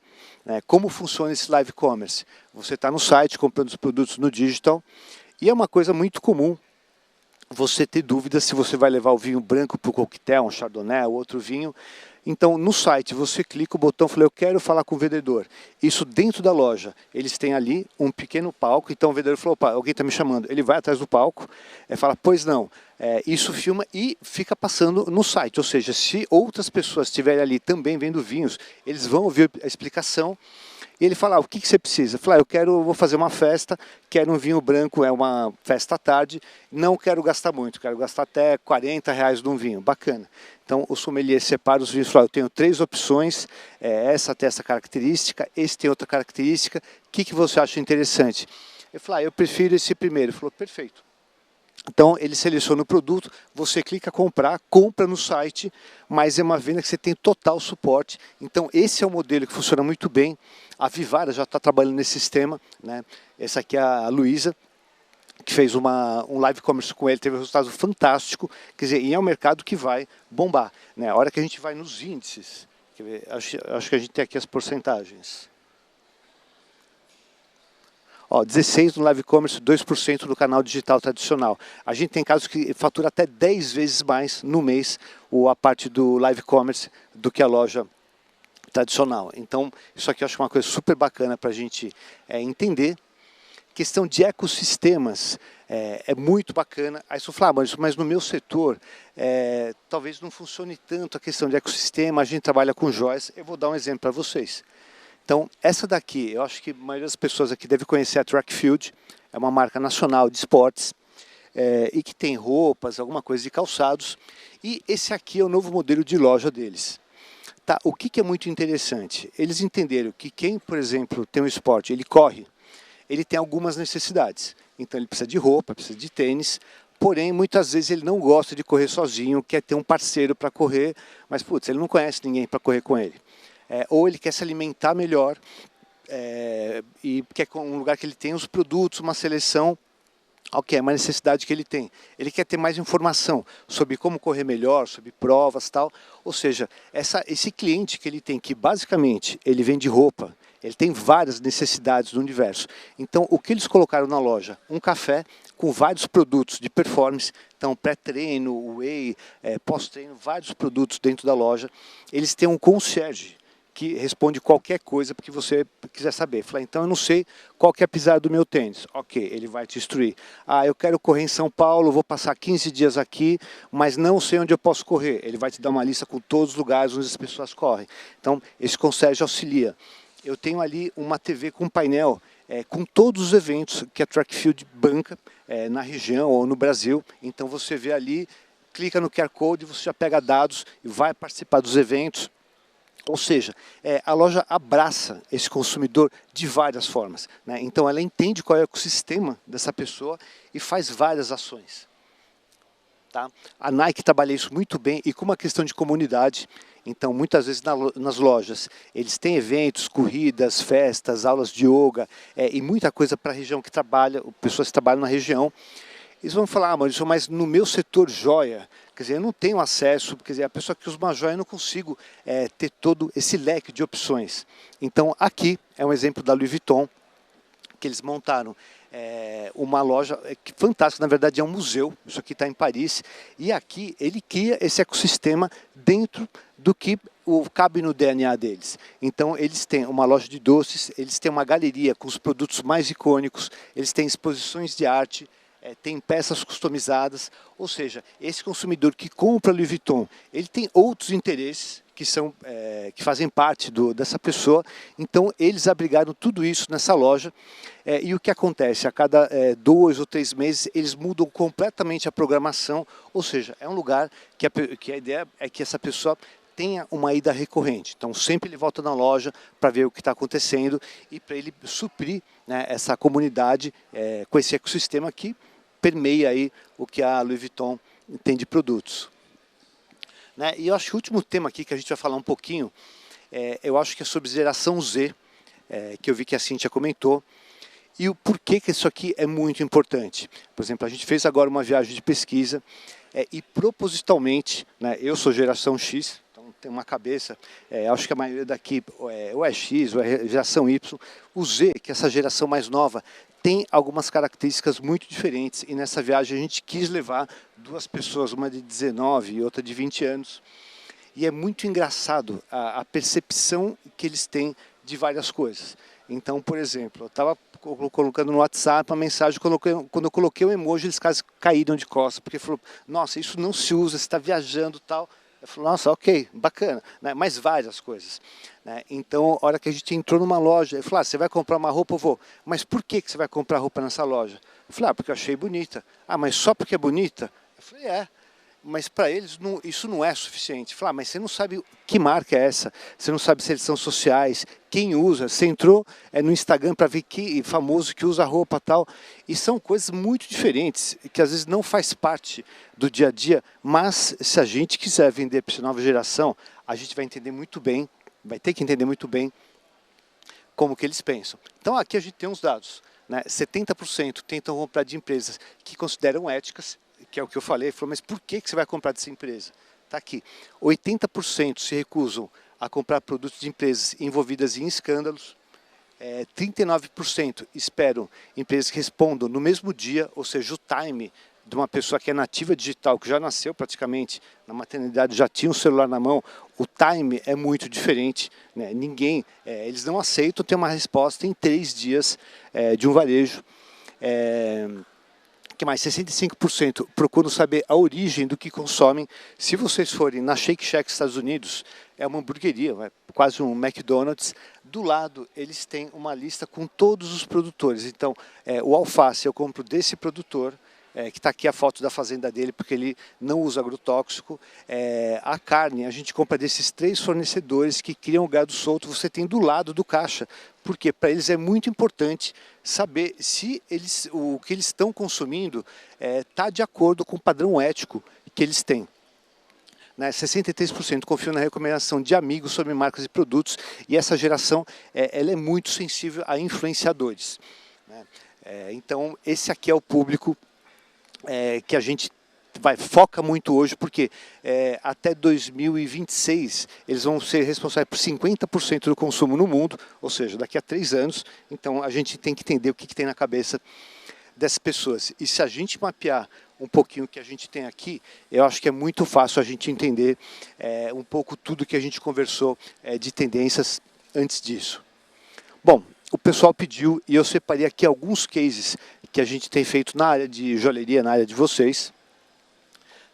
[SPEAKER 2] Como funciona esse live commerce? Você está no site comprando os produtos no digital, e é uma coisa muito comum você ter dúvidas se você vai levar o vinho branco para o coquetel, um chardonnay ou outro vinho. Então, no site, você clica o botão, fala, eu quero falar com o vendedor. Isso dentro da loja. Eles têm ali um pequeno palco, então o vendedor falou, opa, alguém está me chamando. Ele vai atrás do palco, fala, pois não. Isso filma e fica passando no site. Ou seja, se outras pessoas estiverem ali também vendo vinhos, eles vão ouvir a explicação. E ele fala, o que você precisa? Fala, vou fazer uma festa, quero um vinho branco, é uma festa à tarde, não quero gastar muito, quero gastar até R$40 num vinho, bacana. Então o sommelier separa os vinhos e fala, eu tenho 3 opções, essa tem essa característica, esse tem outra característica, o que você acha interessante? Ele fala, eu prefiro esse primeiro. Ele falou, perfeito. Então ele seleciona o produto, você clica comprar, compra no site, mas é uma venda que você tem total suporte. Então esse é um modelo que funciona muito bem. A Vivara já está trabalhando nesse sistema, né? Essa aqui é a Luísa, que fez um live commerce com ele, teve um resultado fantástico, quer dizer, e é um mercado que vai bombar, né? A hora que a gente vai nos índices, quer ver, acho que a gente tem aqui as porcentagens. 16% no live commerce, 2% do canal digital tradicional. A gente tem casos que fatura até 10 vezes mais no mês a parte do live commerce do que a loja tradicional. Então, isso aqui eu acho uma coisa super bacana para a gente entender. Questão de ecossistemas é muito bacana. Aí você fala, mas no meu setor talvez não funcione tanto a questão de ecossistema, a gente trabalha com joias. Eu vou dar um exemplo para vocês. Então, essa daqui, eu acho que a maioria das pessoas aqui deve conhecer a Trackfield, é uma marca nacional de esportes, e que tem roupas, alguma coisa de calçados, e esse aqui é o novo modelo de loja deles. Tá, o que é muito interessante? Eles entenderam que quem, por exemplo, tem um esporte, ele corre, ele tem algumas necessidades. Então ele precisa de roupa, precisa de tênis, porém muitas vezes ele não gosta de correr sozinho, quer ter um parceiro para correr, mas putz, ele não conhece ninguém para correr com ele. Ou ele quer se alimentar melhor, e quer um lugar que ele tenha os produtos, uma seleção, ok, é uma necessidade que ele tem. Ele quer ter mais informação sobre como correr melhor, sobre provas e tal. Ou seja, esse cliente que ele tem, que basicamente ele vende roupa, ele tem várias necessidades do universo. Então, o que eles colocaram na loja? Um café com vários produtos de performance, então pré-treino, whey, pós-treino, vários produtos dentro da loja. Eles têm um concierge, que responde qualquer coisa que você quiser saber. Fala, então eu não sei qual que é a pisada do meu tênis. Ok, ele vai te instruir. Eu quero correr em São Paulo, vou passar 15 dias aqui, mas não sei onde eu posso correr. Ele vai te dar uma lista com todos os lugares onde as pessoas correm. Então, esse concierge auxilia. Eu tenho ali uma TV com painel, com todos os eventos que a Trackfield banca na região ou no Brasil. Então você vê ali, clica no QR Code, você já pega dados e vai participar dos eventos. Ou seja, a loja abraça esse consumidor de várias formas, né? Então ela entende qual é o ecossistema dessa pessoa e faz várias ações. Tá? A Nike trabalha isso muito bem e com uma questão de comunidade. Então muitas vezes nas lojas eles têm eventos, corridas, festas, aulas de yoga e muita coisa para a região que trabalha, pessoas que trabalham na região. Eles vão falar, Maurício, mas no meu setor joia, quer dizer, eu não tenho acesso, quer dizer, a pessoa que usa uma joia, eu não consigo ter todo esse leque de opções. Então, aqui é um exemplo da Louis Vuitton, que eles montaram uma loja fantástica, na verdade é um museu, isso aqui está em Paris, e aqui ele cria esse ecossistema dentro do que cabe no DNA deles. Então eles têm uma loja de doces, eles têm uma galeria com os produtos mais icônicos, eles têm exposições de arte, tem peças customizadas, ou seja, esse consumidor que compra Louis Vuitton, ele tem outros interesses que fazem parte dessa pessoa, então eles abrigaram tudo isso nessa loja, e o que acontece? A cada 2 ou 3 meses eles mudam completamente a programação, ou seja, é um lugar que a ideia é que essa pessoa tenha uma ida recorrente. Então sempre ele volta na loja para ver o que está acontecendo e para ele suprir, né, essa comunidade com esse ecossistema que permeia aí o que a Louis Vuitton tem de produtos. Né? E eu acho que o último tema aqui que a gente vai falar um pouquinho, eu acho que é sobre geração Z, que eu vi que a Cíntia comentou, e o porquê que isso aqui é muito importante. Por exemplo, a gente fez agora uma viagem de pesquisa e propositalmente, né, eu sou geração X, então tem uma cabeça, acho que a maioria daqui ou é X ou é geração Y, o Z, que é essa geração mais nova, tem algumas características muito diferentes e nessa viagem a gente quis levar 2 pessoas, uma de 19 e outra de 20 anos. E é muito engraçado a percepção que eles têm de várias coisas. Então, por exemplo, eu estava colocando no WhatsApp uma mensagem, quando eu coloquei o emoji, eles quase caíram de costas, porque falou, nossa, isso não se usa, você está viajando e tal. Eu falei, nossa, ok, bacana, né? Mas várias coisas. Né? Então, a hora que a gente entrou numa loja, eu falei, você vai comprar uma roupa? Eu vou. Mas por que você vai comprar roupa nessa loja? Eu falei, porque eu achei bonita. Ah, mas só porque é bonita? Eu falei, mas para eles isso não é suficiente. Eu falei, mas você não sabe que marca é essa, você não sabe se eles são sociais, quem usa, você entrou no Instagram para ver que famoso que usa roupa e tal, e são coisas muito diferentes, que às vezes não faz parte do dia a dia, mas se a gente quiser vender para essa nova geração, a gente vai entender muito bem, vai ter que entender muito bem como que eles pensam. Então aqui a gente tem uns dados, né? 70% tentam comprar de empresas que consideram éticas, que é o que eu falei, falou, mas por que você vai comprar dessa empresa? Está aqui. 80% se recusam a comprar produtos de empresas envolvidas em escândalos. 39% esperam empresas que respondam no mesmo dia, ou seja, o time de uma pessoa que é nativa digital, que já nasceu praticamente na maternidade, já tinha um celular na mão, o time é muito diferente. Né? Eles não aceitam ter uma resposta em 3 dias de um varejo. Que mais? 65% procuram saber a origem do que consomem. Se vocês forem na Shake Shack, Estados Unidos, é uma hamburgueria, quase um McDonald's. Do lado, eles têm uma lista com todos os produtores. Então, o alface eu compro desse produtor, que está aqui a foto da fazenda dele, porque ele não usa agrotóxico. A carne, a gente compra desses 3 fornecedores que criam o gado solto, você tem do lado do caixa. Porque para eles é muito importante saber se o que eles estão consumindo está de acordo com o padrão ético que eles têm. 63% confiam na recomendação de amigos sobre marcas e produtos, e essa geração ela é muito sensível a influenciadores. Né? Então, esse aqui é o público que a gente foca muito hoje, porque até 2026 eles vão ser responsáveis por 50% do consumo no mundo, ou seja, daqui a 3 anos. Então, a gente tem que entender o que tem na cabeça dessas pessoas. E se a gente mapear um pouquinho o que a gente tem aqui, eu acho que é muito fácil a gente entender um pouco tudo que a gente conversou de tendências antes disso. Bom, o pessoal pediu e eu separei aqui alguns cases que a gente tem feito na área de joalheria, na área de vocês.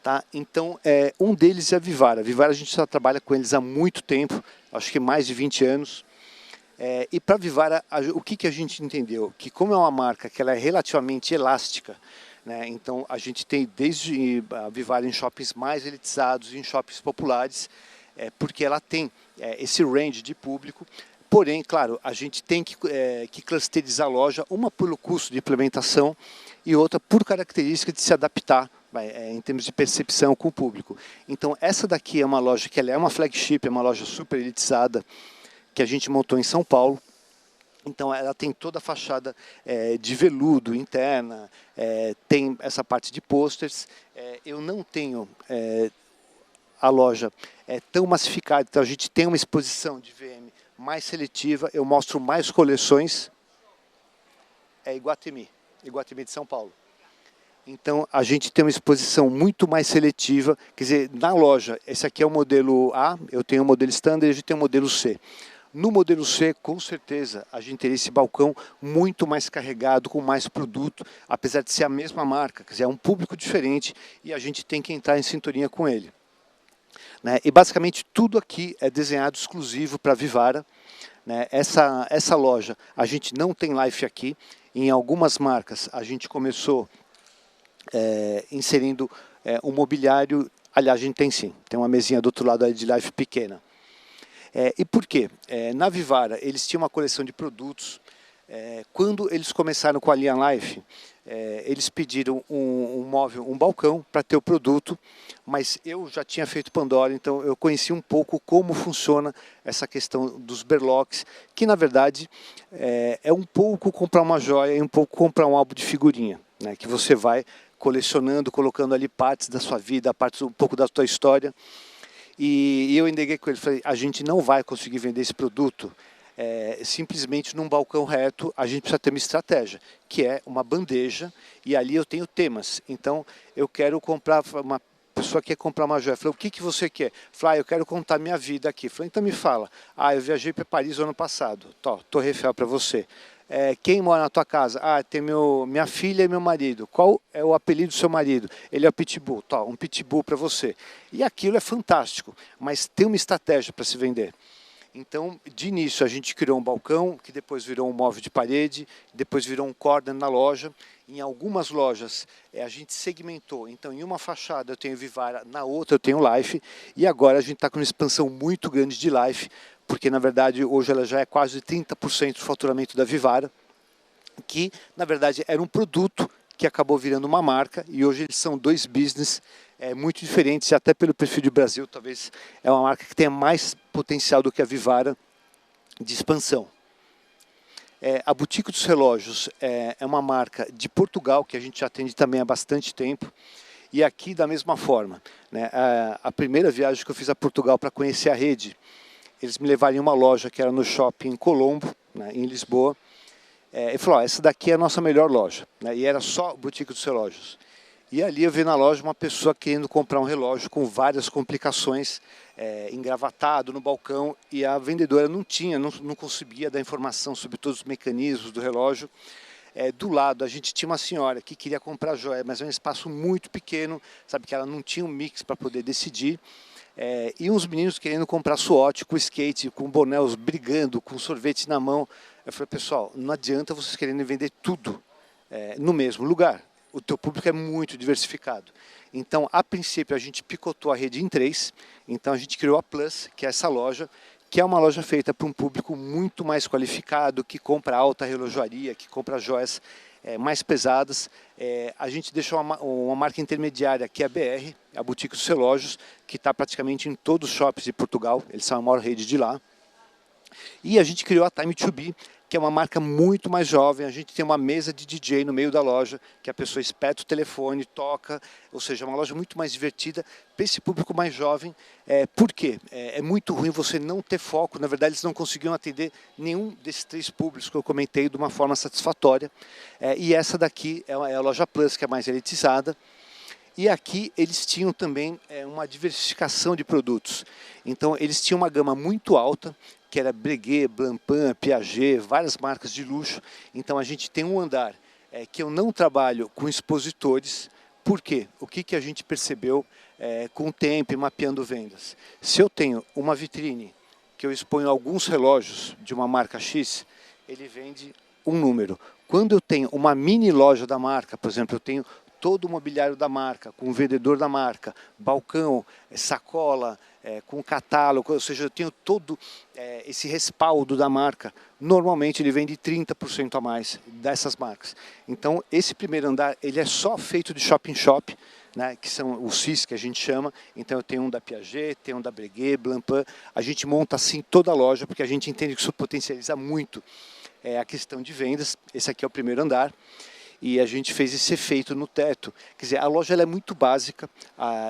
[SPEAKER 2] Tá? Então, um deles é a Vivara. A Vivara a gente já trabalha com eles há muito tempo, acho que mais de 20 anos. E para a Vivara, o que a gente entendeu? Que como é uma marca que ela é relativamente elástica, né? Então a gente tem desde a Vivara em shoppings mais elitizados, em shoppings populares, porque ela tem esse range de público. Porém, claro, a gente tem que clusterizar a loja, uma pelo custo de implementação e outra por característica de se adaptar em termos de percepção com o público. Então, essa daqui é uma loja que ela é uma flagship, é uma loja super elitizada, que a gente montou em São Paulo. Então, ela tem toda a fachada de veludo interna, tem essa parte de posters. Eu não tenho a loja tão massificada, então a gente tem uma exposição de VM mais seletiva, eu mostro mais coleções. é Iguatemi de São Paulo. Então, a gente tem uma exposição muito mais seletiva, quer dizer, na loja, esse aqui é o modelo A, eu tenho o modelo standard e a gente tem o modelo C. No modelo C, com certeza, a gente teria esse balcão muito mais carregado, com mais produto, apesar de ser a mesma marca, quer dizer, é um público diferente e a gente tem que entrar em sintonia com ele. Né? E basicamente tudo aqui é desenhado exclusivo para a Vivara. Né? Essa loja, a gente não tem life aqui, em algumas marcas a gente começou inserindo um mobiliário, aliás, a gente tem sim, tem uma mesinha do outro lado aí de life pequena. E por quê? Na Vivara, eles tinham uma coleção de produtos. Quando eles começaram com a linha Life, eles pediram um móvel, um balcão, para ter o produto, mas eu já tinha feito Pandora, então eu conheci um pouco como funciona essa questão dos berlocks, que na verdade é um pouco comprar uma joia e um pouco comprar um álbum de figurinha, né, que você vai colecionando, colocando ali partes da sua vida, partes um pouco da sua história. E eu endeguei com ele, falei, a gente não vai conseguir vender esse produto simplesmente num balcão reto, a gente precisa ter uma estratégia, que é uma bandeja, e ali eu tenho temas. Então, eu quero comprar, uma pessoa quer comprar uma joia, falei, o que você quer? Falei, eu quero contar minha vida aqui. Falei, então me fala. Eu viajei para Paris no ano passado, Torre Eiffel para você. Quem mora na tua casa? Tem minha filha e meu marido. Qual é o apelido do seu marido? Ele é o Pitbull. Um Pitbull para você. E aquilo é fantástico, mas tem uma estratégia para se vender. Então, de início, a gente criou um balcão, que depois virou um móvel de parede, depois virou um corner na loja. Em algumas lojas, a gente segmentou. Então, em uma fachada eu tenho Vivara, na outra eu tenho Life. E agora a gente está com uma expansão muito grande de Life, porque, na verdade, hoje ela já é quase 30% do faturamento da Vivara, que, na verdade, era um produto que acabou virando uma marca, e hoje eles são dois business muito diferentes, e até pelo perfil do Brasil, talvez é uma marca que tenha mais potencial do que a Vivara de expansão. A Boutique dos Relógios é uma marca de Portugal, que a gente já atende também há bastante tempo, e aqui da mesma forma. Né? A primeira viagem que eu fiz a Portugal para conhecer a rede, eles me levaram em uma loja que era no shopping Colombo, né, em Lisboa. Ele falou, essa daqui é a nossa melhor loja. Né, e era só Boutique dos Relógios. E ali eu vi na loja uma pessoa querendo comprar um relógio com várias complicações, engravatado no balcão, e a vendedora não conseguia dar informação sobre todos os mecanismos do relógio. Do lado a gente tinha uma senhora que queria comprar joia, mas é um espaço muito pequeno, sabe que ela não tinha um mix para poder decidir. E uns meninos querendo comprar SWAT, com skate, com bonés, brigando, com sorvete na mão. Eu falei, pessoal, não adianta vocês querendo vender tudo no mesmo lugar. O teu público é muito diversificado. Então, a princípio, a gente picotou a rede em 3. Então, a gente criou a Plus, que é essa loja, que é uma loja feita para um público muito mais qualificado, que compra alta relojoaria, que compra joias mais pesadas. A gente deixou uma marca intermediária, que é a BR, a Boutique dos Relógios, que está praticamente em todos os shoppings de Portugal. Eles são a maior rede de lá. E a gente criou a Time2Be, que é uma marca muito mais jovem. A gente tem uma mesa de DJ no meio da loja, que a pessoa espeta o telefone, toca, ou seja, é uma loja muito mais divertida para esse público mais jovem. Por quê? É muito ruim você não ter foco. Na verdade, eles não conseguiam atender nenhum desses 3 públicos que eu comentei de uma forma satisfatória. E essa daqui é a loja Plus, que é mais elitizada. E aqui eles tinham também uma diversificação de produtos. Então, eles tinham uma gama muito alta, que era Breguet, Blancpain, Piaget, várias marcas de luxo. Então, a gente tem um andar que eu não trabalho com expositores. Por quê? O que a gente percebeu com o tempo e mapeando vendas? Se eu tenho uma vitrine que eu exponho alguns relógios de uma marca X, ele vende um número. Quando eu tenho uma mini loja da marca, por exemplo, eu tenho todo o mobiliário da marca, com o vendedor da marca, balcão, sacola, com catálogo, ou seja, eu tenho todo esse respaldo da marca, normalmente ele vende 30% a mais dessas marcas. Então, esse primeiro andar, ele é só feito de shop in shop, né, que são os CIS que a gente chama. Então eu tenho um da Piaget, tenho um da Breguet, Blancpain. A gente monta assim toda a loja, porque a gente entende que isso potencializa muito a questão de vendas. Esse aqui é o primeiro andar. E a gente fez esse efeito no teto. Quer dizer, a loja ela é muito básica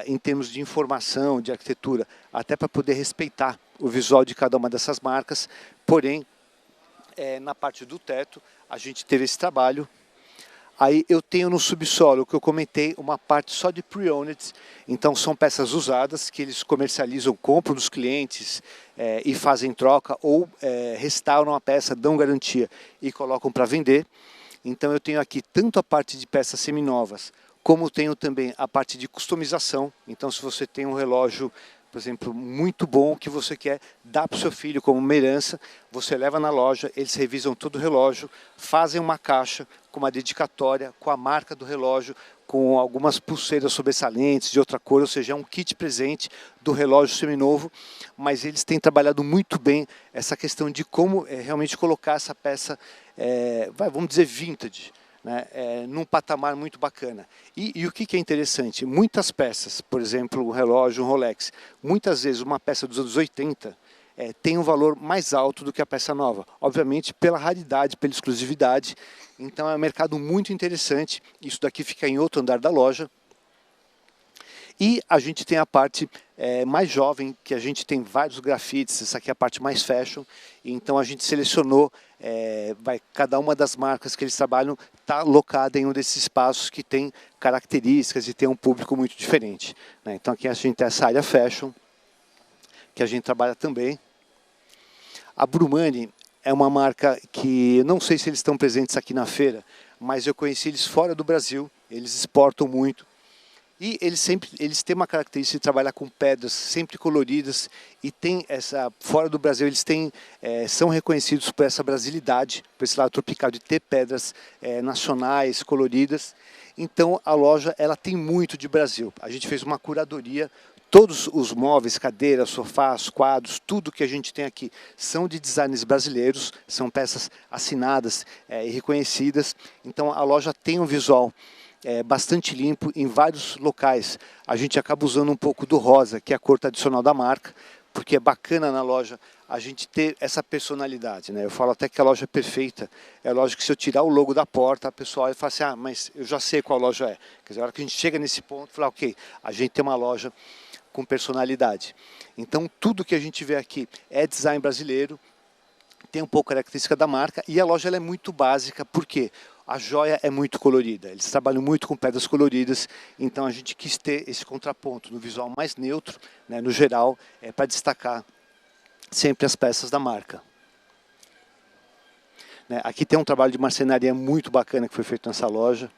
[SPEAKER 2] em termos de informação, de arquitetura, até para poder respeitar o visual de cada uma dessas marcas, porém, na parte do teto, a gente teve esse trabalho. Aí eu tenho no subsolo, o que eu comentei, uma parte só de pre-owned, então são peças usadas que eles comercializam, compram dos clientes e fazem troca, ou restauram a peça, dão garantia e colocam para vender. Então eu tenho aqui tanto a parte de peças seminovas, como tenho também a parte de customização. Então se você tem um relógio, por exemplo, muito bom, que você quer dar para o seu filho como uma herança, você leva na loja, eles revisam todo o relógio, fazem uma caixa com uma dedicatória, com a marca do relógio, com algumas pulseiras sobressalentes de outra cor, ou seja, é um kit presente do relógio seminovo, mas eles têm trabalhado muito bem essa questão de como realmente colocar essa peça, vamos dizer, vintage, né, num patamar muito bacana. E o que é interessante? Muitas peças, por exemplo, um relógio, um Rolex, muitas vezes uma peça dos anos 80 tem um valor mais alto do que a peça nova. Obviamente pela raridade, pela exclusividade. Então é um mercado muito interessante. Isso daqui fica em outro andar da loja. E a gente tem a parte mais jovem, que a gente tem vários grafites, essa aqui é a parte mais fashion. Então a gente selecionou, cada uma das marcas que eles trabalham está alocada em um desses espaços que tem características e tem um público muito diferente, né? Então aqui a gente tem essa área fashion, que a gente trabalha também. A Brumani é uma marca que, não sei se eles estão presentes aqui na feira, mas eu conheci eles fora do Brasil, eles exportam muito. E eles têm uma característica de trabalhar com pedras sempre coloridas e tem fora do Brasil eles são reconhecidos por essa brasilidade, por esse lado tropical de ter pedras nacionais, coloridas. Então a loja ela tem muito de Brasil. A gente fez uma curadoria, todos os móveis, cadeiras, sofás, quadros, tudo que a gente tem aqui são de designers brasileiros, são peças assinadas e reconhecidas. Então a loja tem um visual bastante limpo em vários locais. A gente acaba usando um pouco do rosa, que é a cor tradicional da marca, porque é bacana na loja a gente ter essa personalidade, né? Eu falo até que a loja é perfeita. É lógico que se eu tirar o logo da porta, a pessoa olha e fala assim, mas eu já sei qual loja é. Quer dizer, a hora que a gente chega nesse ponto, fala, ok, a gente tem uma loja com personalidade. Então tudo que a gente vê aqui é design brasileiro, tem um pouco a característica da marca, e a loja ela é muito básica, porque a joia é muito colorida, eles trabalham muito com pedras coloridas, então a gente quis ter esse contraponto no visual mais neutro, né, no geral, para destacar sempre as peças da marca. Né, aqui tem um trabalho de marcenaria muito bacana que foi feito nessa loja.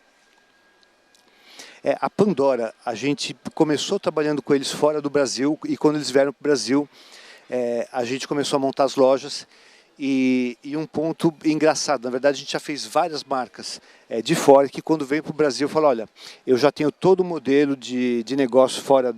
[SPEAKER 2] A Pandora, a gente começou trabalhando com eles fora do Brasil, e quando eles vieram para o Brasil, a gente começou a montar as lojas. E um ponto engraçado, na verdade a gente já fez várias marcas de fora, que quando vem para o Brasil fala, olha, eu já tenho todo o modelo de negócio fora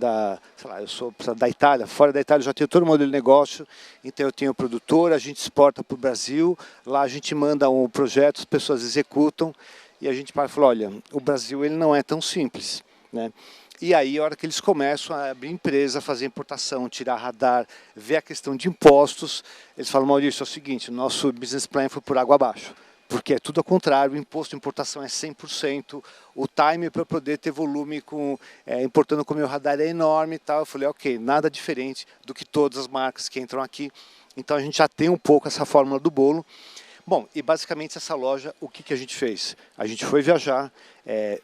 [SPEAKER 2] sei lá, eu sou da Itália, fora da Itália eu já tenho todo o modelo de negócio, então eu tenho produtora, a gente exporta para o Brasil, lá a gente manda um projeto, as pessoas executam, e a gente para e fala, olha, o Brasil ele não é tão simples, né? E aí, a hora que eles começam a abrir empresa, fazer importação, tirar radar, ver a questão de impostos, eles falam, Maurício, é o seguinte, o nosso business plan foi por água abaixo, porque é tudo ao contrário, o imposto de importação é 100%, o time para poder ter volume importando com o meu radar é enorme e tal. Eu falei, ok, nada diferente do que todas as marcas que entram aqui, então a gente já tem um pouco essa fórmula do bolo. Bom, e basicamente essa loja, o que a gente fez? A gente foi viajar,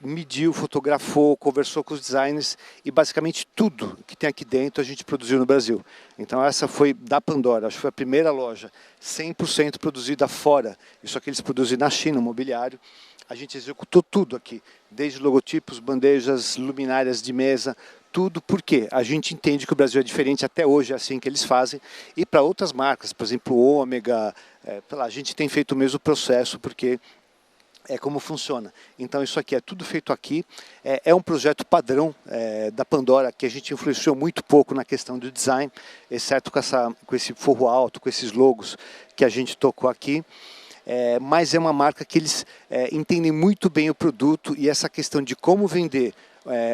[SPEAKER 2] mediu, fotografou, conversou com os designers e basicamente tudo que tem aqui dentro a gente produziu no Brasil. Então essa foi da Pandora, acho que foi a primeira loja 100% produzida fora. Isso aqui eles produzem na China, o mobiliário. A gente executou tudo aqui, desde logotipos, bandejas, luminárias de mesa, tudo porque a gente entende que o Brasil é diferente, até hoje é assim que eles fazem, e para outras marcas, por exemplo, o Ômega, a gente tem feito o mesmo processo, porque é como funciona. Então isso aqui é tudo feito aqui, é um projeto padrão da Pandora, que a gente influenciou muito pouco na questão do design, exceto com esse forro alto, com esses logos que a gente tocou aqui. Mas é uma marca que eles entendem muito bem o produto, e essa questão de como vender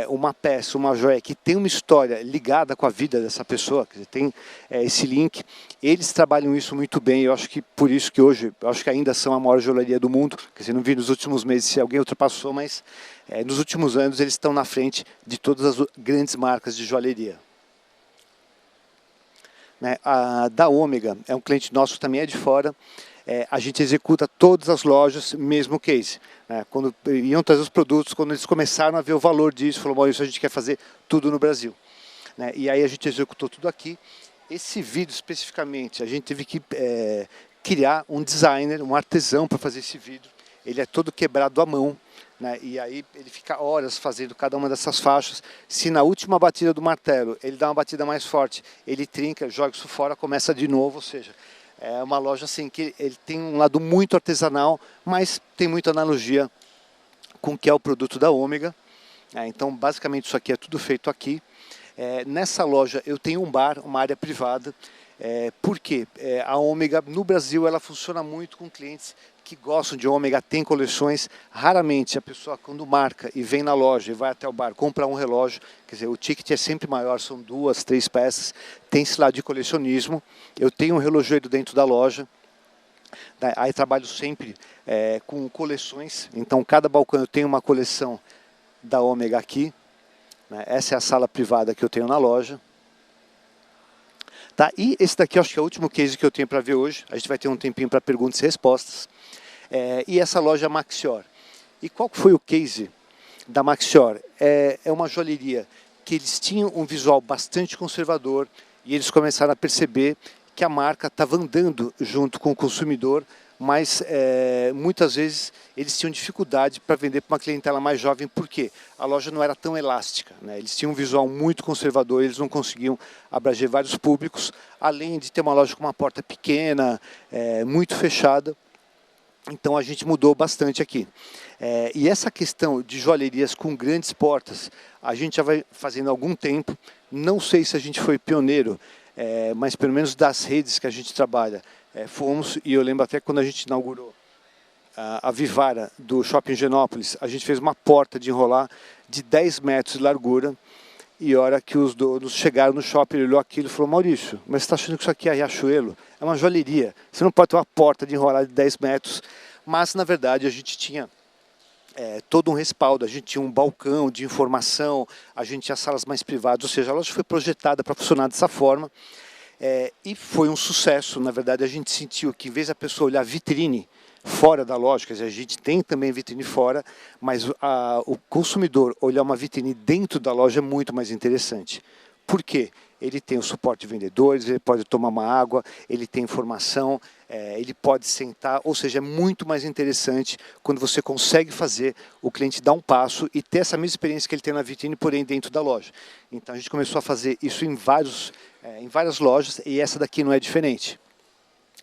[SPEAKER 2] uma peça, uma joia que tem uma história ligada com a vida dessa pessoa, que tem esse link, eles trabalham isso muito bem. Eu acho que por isso que hoje, eu acho que ainda são a maior joalheria do mundo. Quer dizer, não vi nos últimos meses se alguém ultrapassou, mas nos últimos anos eles estão na frente de todas as grandes marcas de joalheria. A da Ômega é um cliente nosso que também é de fora. a gente executa todas as lojas, mesmo case. Né? Quando iam trazer os produtos, quando eles começaram a ver o valor disso, falou, bom, isso a gente quer fazer tudo no Brasil. Né? E aí a gente executou tudo aqui. Esse vidro especificamente, a gente teve que criar um designer, um artesão para fazer esse vidro. Ele é todo quebrado à mão, né? E aí ele fica horas fazendo cada uma dessas faixas. Se na última batida do martelo ele dá uma batida mais forte, ele trinca, joga isso fora, começa de novo, ou seja, é uma loja assim que ele tem um lado muito artesanal, mas tem muita analogia com o que é o produto da Ômega. Então basicamente isso aqui é tudo feito aqui. Nessa loja eu tenho um bar, uma área privada. Por quê? A Ômega no Brasil ela funciona muito com clientes que gostam de Ômega, tem coleções. Raramente a pessoa quando marca e vem na loja e vai até o bar, compra um relógio, quer dizer, o ticket é sempre maior, são 2, 3 peças, tem esse lado de colecionismo. Eu tenho um relojoeiro dentro da loja, aí trabalho sempre com coleções, então cada balcão eu tenho uma coleção da Ômega aqui, né? Essa é a sala privada que eu tenho na loja. Tá? E esse daqui eu acho que é o último case que eu tenho para ver hoje. A gente vai ter um tempinho para perguntas e respostas. E essa loja Maxior. E qual foi o case da Maxior? É uma joalheria que eles tinham um visual bastante conservador e eles começaram a perceber que a marca estava andando junto com o consumidor, mas muitas vezes eles tinham dificuldade para vender para uma clientela mais jovem, porque a loja não era tão elástica, né? Eles tinham um visual muito conservador, eles não conseguiam abranger vários públicos, além de ter uma loja com uma porta pequena, muito fechada. Então a gente mudou bastante aqui. E essa questão de joalherias com grandes portas, a gente já vai fazendo há algum tempo, não sei se a gente foi pioneiro, mas pelo menos das redes que a gente trabalha, fomos, e eu lembro até quando a gente inaugurou a Vivara do Shopping Genópolis, a gente fez uma porta de enrolar de 10 metros de largura, e a hora que os donos chegaram no shopping, ele olhou aquilo e falou, Maurício, mas você está achando que isso aqui é Riachuelo? É uma joalheria, você não pode ter uma porta de enrolar de 10 metros, mas na verdade a gente tinha todo um respaldo, a gente tinha um balcão de informação, a gente tinha salas mais privadas, ou seja, a loja foi projetada para funcionar dessa forma, e foi um sucesso. Na verdade a gente sentiu que em vez da pessoa olhar vitrine fora da loja, quer dizer, a gente tem também vitrine fora, mas o consumidor olhar uma vitrine dentro da loja é muito mais interessante. Por quê? Ele tem o suporte de vendedores, ele pode tomar uma água, ele tem informação, ele pode sentar, ou seja, é muito mais interessante quando você consegue fazer o cliente dar um passo e ter essa mesma experiência que ele tem na vitrine, porém dentro da loja. Então a gente começou a fazer isso em várias lojas e essa daqui não é diferente.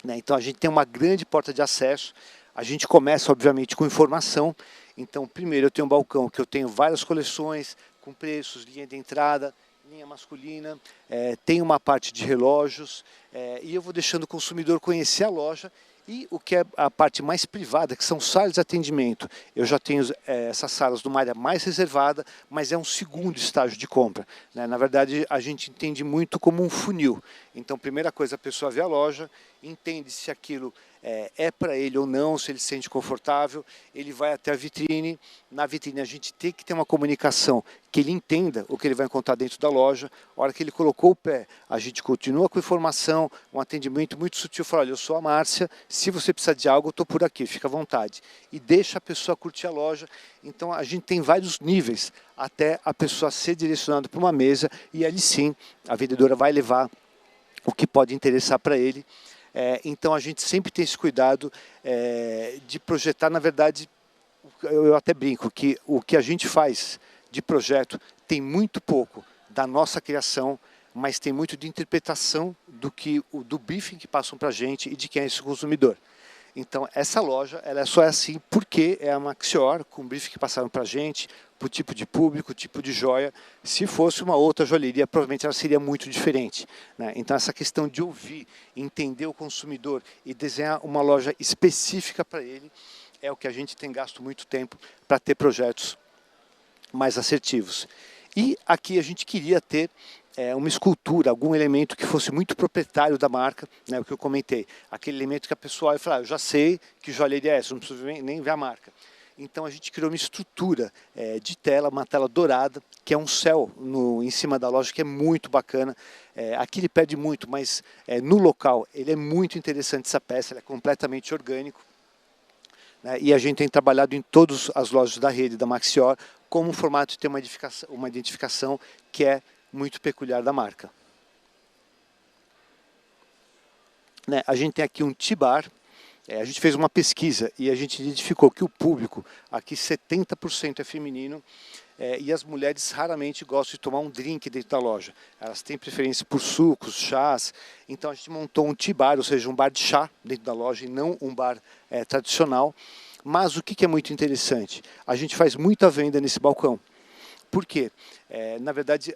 [SPEAKER 2] Então a gente tem uma grande porta de acesso, a gente começa obviamente com informação. Então primeiro eu tenho um balcão que eu tenho várias coleções com preços, linha de entrada, linha masculina, tem uma parte de relógios, e eu vou deixando o consumidor conhecer a loja. E o que é a parte mais privada, que são salas de atendimento, eu já tenho essas salas numa área mais reservada, mas é um segundo estágio de compra, né? Na verdade, a gente entende muito como um funil. Então, primeira coisa, a pessoa vê a loja, entende se aquilo é para ele ou não, se ele se sente confortável, ele vai até a vitrine. Na vitrine a gente tem que ter uma comunicação que ele entenda o que ele vai encontrar dentro da loja. A hora que ele colocou o pé, a gente continua com informação, um atendimento muito sutil, fala, olha, eu sou a Márcia, se você precisar de algo, eu estou por aqui, fica à vontade. E deixa a pessoa curtir a loja. Então a gente tem vários níveis até a pessoa ser direcionada para uma mesa e ali sim a vendedora vai levar o que pode interessar para ele. Então a gente sempre tem esse cuidado de projetar, na verdade, eu até brinco que o que a gente faz de projeto tem muito pouco da nossa criação, mas tem muito de interpretação do briefing que passam para a gente e de quem é esse consumidor. Então essa loja ela só é assim porque é a Maxior, com o briefing que passaram para a gente, para o tipo de público, tipo de joia. Se fosse uma outra joalheria, provavelmente ela seria muito diferente, né? Então essa questão de ouvir, entender o consumidor e desenhar uma loja específica para ele, é o que a gente tem gasto muito tempo para ter projetos mais assertivos. E aqui a gente queria ter uma escultura, algum elemento que fosse muito proprietário da marca, né, o que eu comentei, aquele elemento que a pessoa vai falar, eu já sei que joalheria é essa, não preciso nem ver a marca. Então a gente criou uma estrutura de tela, uma tela dourada, que é um céu em cima da loja, que é muito bacana. Aqui ele perde muito, mas no local ele é muito interessante essa peça, ele é completamente orgânico. Né? E a gente tem trabalhado em todas as lojas da rede da Maxior, como um formato de ter uma identificação que é muito peculiar da marca. Né? A gente tem aqui um T-Bar. A gente fez uma pesquisa e a gente identificou que o público, aqui 70% é feminino, e as mulheres raramente gostam de tomar um drink dentro da loja. Elas têm preferência por sucos, chás. Então a gente montou um tea-bar, ou seja, um bar de chá dentro da loja e não um bar tradicional. Mas o que é muito interessante? A gente faz muita venda nesse balcão. Por quê? Na verdade,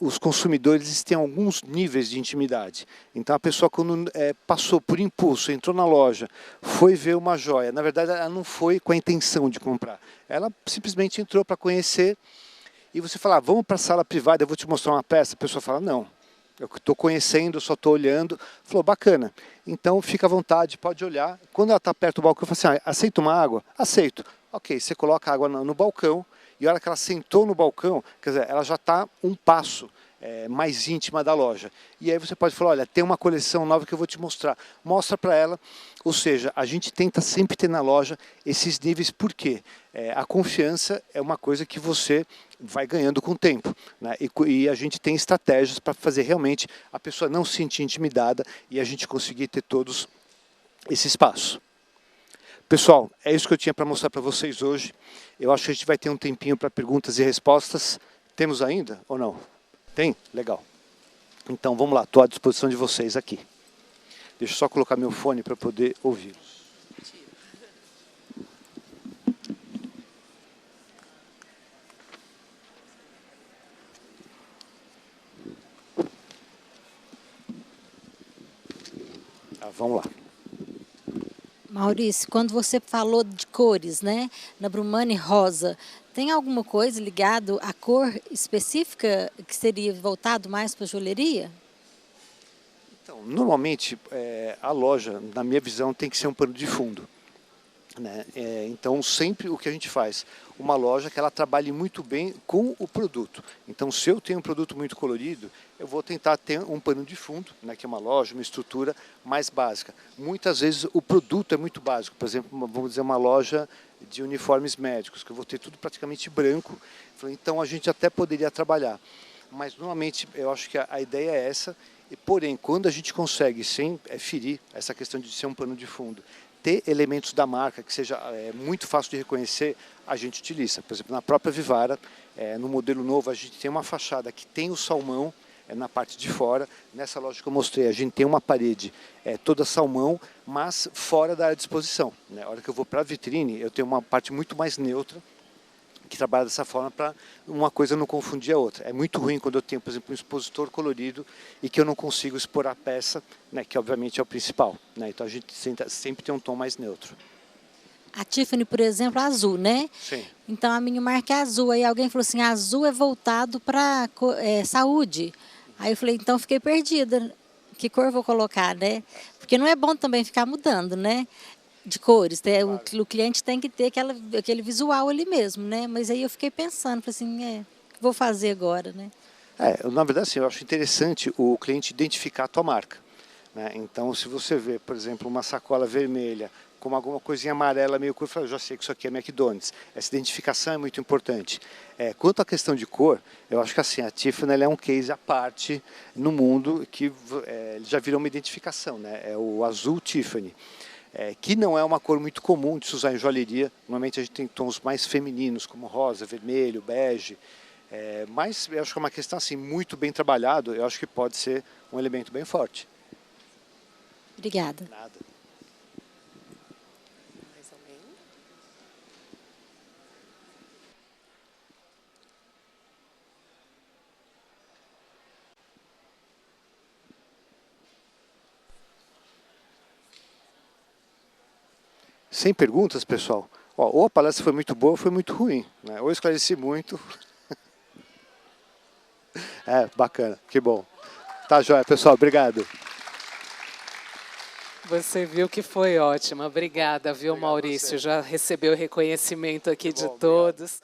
[SPEAKER 2] os consumidores têm alguns níveis de intimidade. Então, a pessoa, quando passou por impulso, entrou na loja, foi ver uma joia, na verdade, ela não foi com a intenção de comprar. Ela simplesmente entrou para conhecer e você fala, vamos para a sala privada, eu vou te mostrar uma peça. A pessoa fala, não, eu estou conhecendo, só estou olhando. Falou, bacana. Então, fica à vontade, pode olhar. Quando ela está perto do balcão, eu falo assim, aceita uma água? Aceito. Ok, você coloca a água no balcão. E a hora que ela sentou no balcão, quer dizer, ela já está um passo mais íntima da loja. E aí você pode falar, olha, tem uma coleção nova que eu vou te mostrar. Mostra para ela. Ou seja, a gente tenta sempre ter na loja esses níveis, porque a confiança é uma coisa que você vai ganhando com o tempo. Né? E a gente tem estratégias para fazer realmente a pessoa não se sentir intimidada e a gente conseguir ter todos esse espaço. Pessoal, é isso que eu tinha para mostrar para vocês hoje. Eu acho que a gente vai ter um tempinho para perguntas e respostas. Temos ainda ou não? Tem? Legal. Então vamos lá, estou à disposição de vocês aqui. Deixa eu só colocar meu fone para poder ouvi-los. Vamos lá.
[SPEAKER 3] Maurício, quando você falou de cores, né, na Brumani rosa, tem alguma coisa ligado à cor específica que seria voltado mais para a joalheria?
[SPEAKER 2] Então, normalmente, a loja, na minha visão, tem que ser um pano de fundo. Né? Então, sempre o que a gente faz, uma loja que ela trabalhe muito bem com o produto. Então, se eu tenho um produto muito colorido, eu vou tentar ter um pano de fundo, né, que é uma loja, uma estrutura mais básica. Muitas vezes o produto é muito básico, por exemplo, vamos dizer uma loja de uniformes médicos, que eu vou ter tudo praticamente branco, então a gente até poderia trabalhar. Mas normalmente eu acho que a ideia é essa, porém, quando a gente consegue, sem ferir essa questão de ser um pano de fundo, ter elementos da marca que seja muito fácil de reconhecer, a gente utiliza. Por exemplo, na própria Vivara, no modelo novo, a gente tem uma fachada que tem o salmão na parte de fora. Nessa loja que eu mostrei, a gente tem uma parede toda salmão, mas fora da área de exposição. Né? A hora que eu vou para a vitrine, eu tenho uma parte muito mais neutra, que trabalha dessa forma para uma coisa não confundir a outra. É muito ruim quando eu tenho, por exemplo, um expositor colorido e que eu não consigo expor a peça, né, que obviamente é o principal. Né? Então a gente sempre tem um tom mais neutro.
[SPEAKER 3] A Tiffany, por exemplo, azul, né?
[SPEAKER 2] Sim.
[SPEAKER 3] Então a minha marca é azul. Aí alguém falou assim, azul é voltado para saúde. Aí eu falei, então fiquei perdida. Que cor eu vou colocar, né? Porque não é bom também ficar mudando, né? De cores, né? Claro. O cliente tem que ter aquele visual ali mesmo, né? Mas aí eu fiquei pensando, falei assim, o que vou fazer agora, né?
[SPEAKER 2] Na verdade, assim, eu acho interessante o cliente identificar a tua marca. Né? Então, se você vê, por exemplo, uma sacola vermelha com alguma coisinha amarela meio cor, eu já sei que isso aqui é McDonald's. Essa identificação é muito importante. Quanto à questão de cor, eu acho que assim, a Tiffany ela é um case à parte no mundo que já virou uma identificação. Né? É o azul Tiffany. Que não é uma cor muito comum de se usar em joalheria. Normalmente a gente tem tons mais femininos, como rosa, vermelho, bege. Mas eu acho que é uma questão assim, muito bem trabalhado, eu acho que pode ser um elemento bem forte.
[SPEAKER 3] Obrigada.
[SPEAKER 2] Nada.
[SPEAKER 1] Mais alguém?
[SPEAKER 2] Sem perguntas, pessoal? Ou a palestra foi muito boa ou foi muito ruim. Né? Ou eu esclareci muito. Bacana, que bom. Tá joia, pessoal, obrigado.
[SPEAKER 1] Você viu que foi ótima. Obrigada, viu,
[SPEAKER 2] Obrigado a
[SPEAKER 1] Maurício?
[SPEAKER 2] você.
[SPEAKER 1] Já recebeu o reconhecimento aqui
[SPEAKER 2] Muito
[SPEAKER 1] de
[SPEAKER 2] bom, obrigado.
[SPEAKER 1] todos.